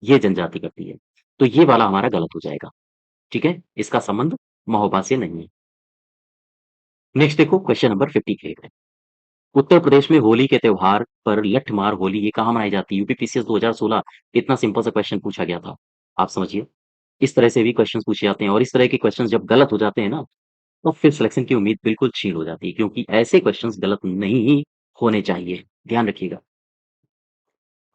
ये जनजाति करती है। तो ये वाला हमारा गलत हो जाएगा, ठीक है? इसका संबंध महोबा से नहीं है। नेक्स्ट देखो क्वेश्चन नंबर 58 है। उत्तर प्रदेश में होली के त्योहार पर लठमार होली ये कहाँ मनाई जाती है? यूपीपीसीएस 2016 इतना सिंपल सा क्वेश्चन पूछा गया था। आप समझिए, इस तरह से भी क्वेश्चन पूछे जाते हैं और इस तरह के क्वेश्चन जब गलत हो जाते हैं ना, तो फिर सिलेक्शन की उम्मीद बिल्कुल छीन हो जाती है क्योंकि ऐसे क्वेश्चन गलत नहीं ही होने चाहिए। ध्यान रखिएगा।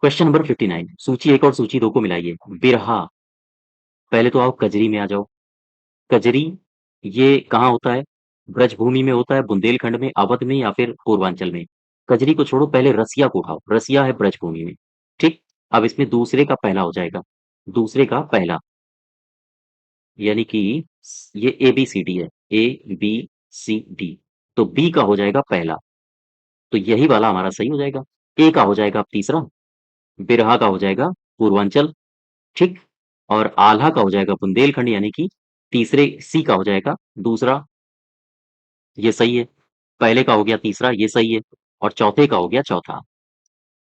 क्वेश्चन नंबर 59 सूची 1 और सूची 2 को मिलाइए। बिरहा, पहले तो आओ कजरी में आ जाओ। कजरी ये कहाँ होता है? ब्रजभूमि में होता है, बुंदेलखंड में, अवध में या फिर पूर्वांचल में? कजरी को छोड़ो, पहले रसिया को उठाओ। रसिया है ब्रजभूमि में, ठीक? अब इसमें दूसरे का पहला हो जाएगा। दूसरे का पहला यानी कि ये ए बी सी डी है। ए बी सी डी, तो बी का हो जाएगा पहला, तो यही वाला हमारा सही हो जाएगा। ए का हो जाएगा अब तीसरा, बिरहा का हो जाएगा पूर्वांचल, ठीक? और आल्हा का हो जाएगा बुंदेलखंड यानी कि तीसरे सी का हो जाएगा दूसरा, ये सही है। पहले का हो गया तीसरा, ये सही है। और चौथे का हो गया चौथा।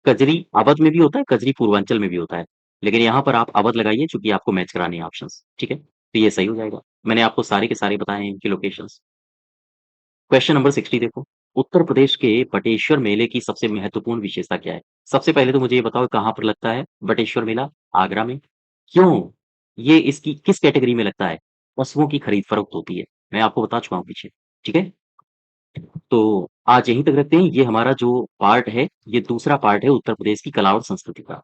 कजरी अवध में भी होता है, कजरी पूर्वांचल में भी होता है। लेकिन यहाँ पर आप अवध लगाइए चूंकि आपको मैच कराने हैं ऑप्शंस, ठीक है? तो ये सही हो जाएगा। मैंने आपको सारे के सारे बताए हैं इनकी लोकेशंस। क्वेश्चन नंबर 60 देखो। उत्तर प्रदेश के बटेश्वर मेले की सबसे महत्वपूर्ण विशेषता क्या है? सबसे पहले तो मुझे ये बताओ कहाँ पर लगता है बटेश्वर मेला? आगरा में। क्यों? ये इसकी किस कैटेगरी में लगता है? पशुओं की खरीद फरोख्त होती है। मैं आपको बता चुका हूँ पीछे, ठीक है? तो आज यहीं तक रखते हैं। ये हमारा जो पार्ट है, ये दूसरा पार्ट है उत्तर प्रदेश की कला और संस्कृति का,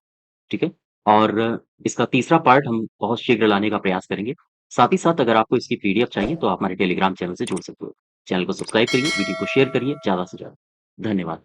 ठीक है? और इसका तीसरा पार्ट हम बहुत शीघ्र लाने का प्रयास करेंगे। साथ ही साथ अगर आपको इसकी पीडीएफ चाहिए तो आप हमारे टेलीग्राम चैनल से जुड़ सकते हो। चैनल को सब्सक्राइब करिए, वीडियो को शेयर करिए ज़्यादा से ज़्यादा। धन्यवाद।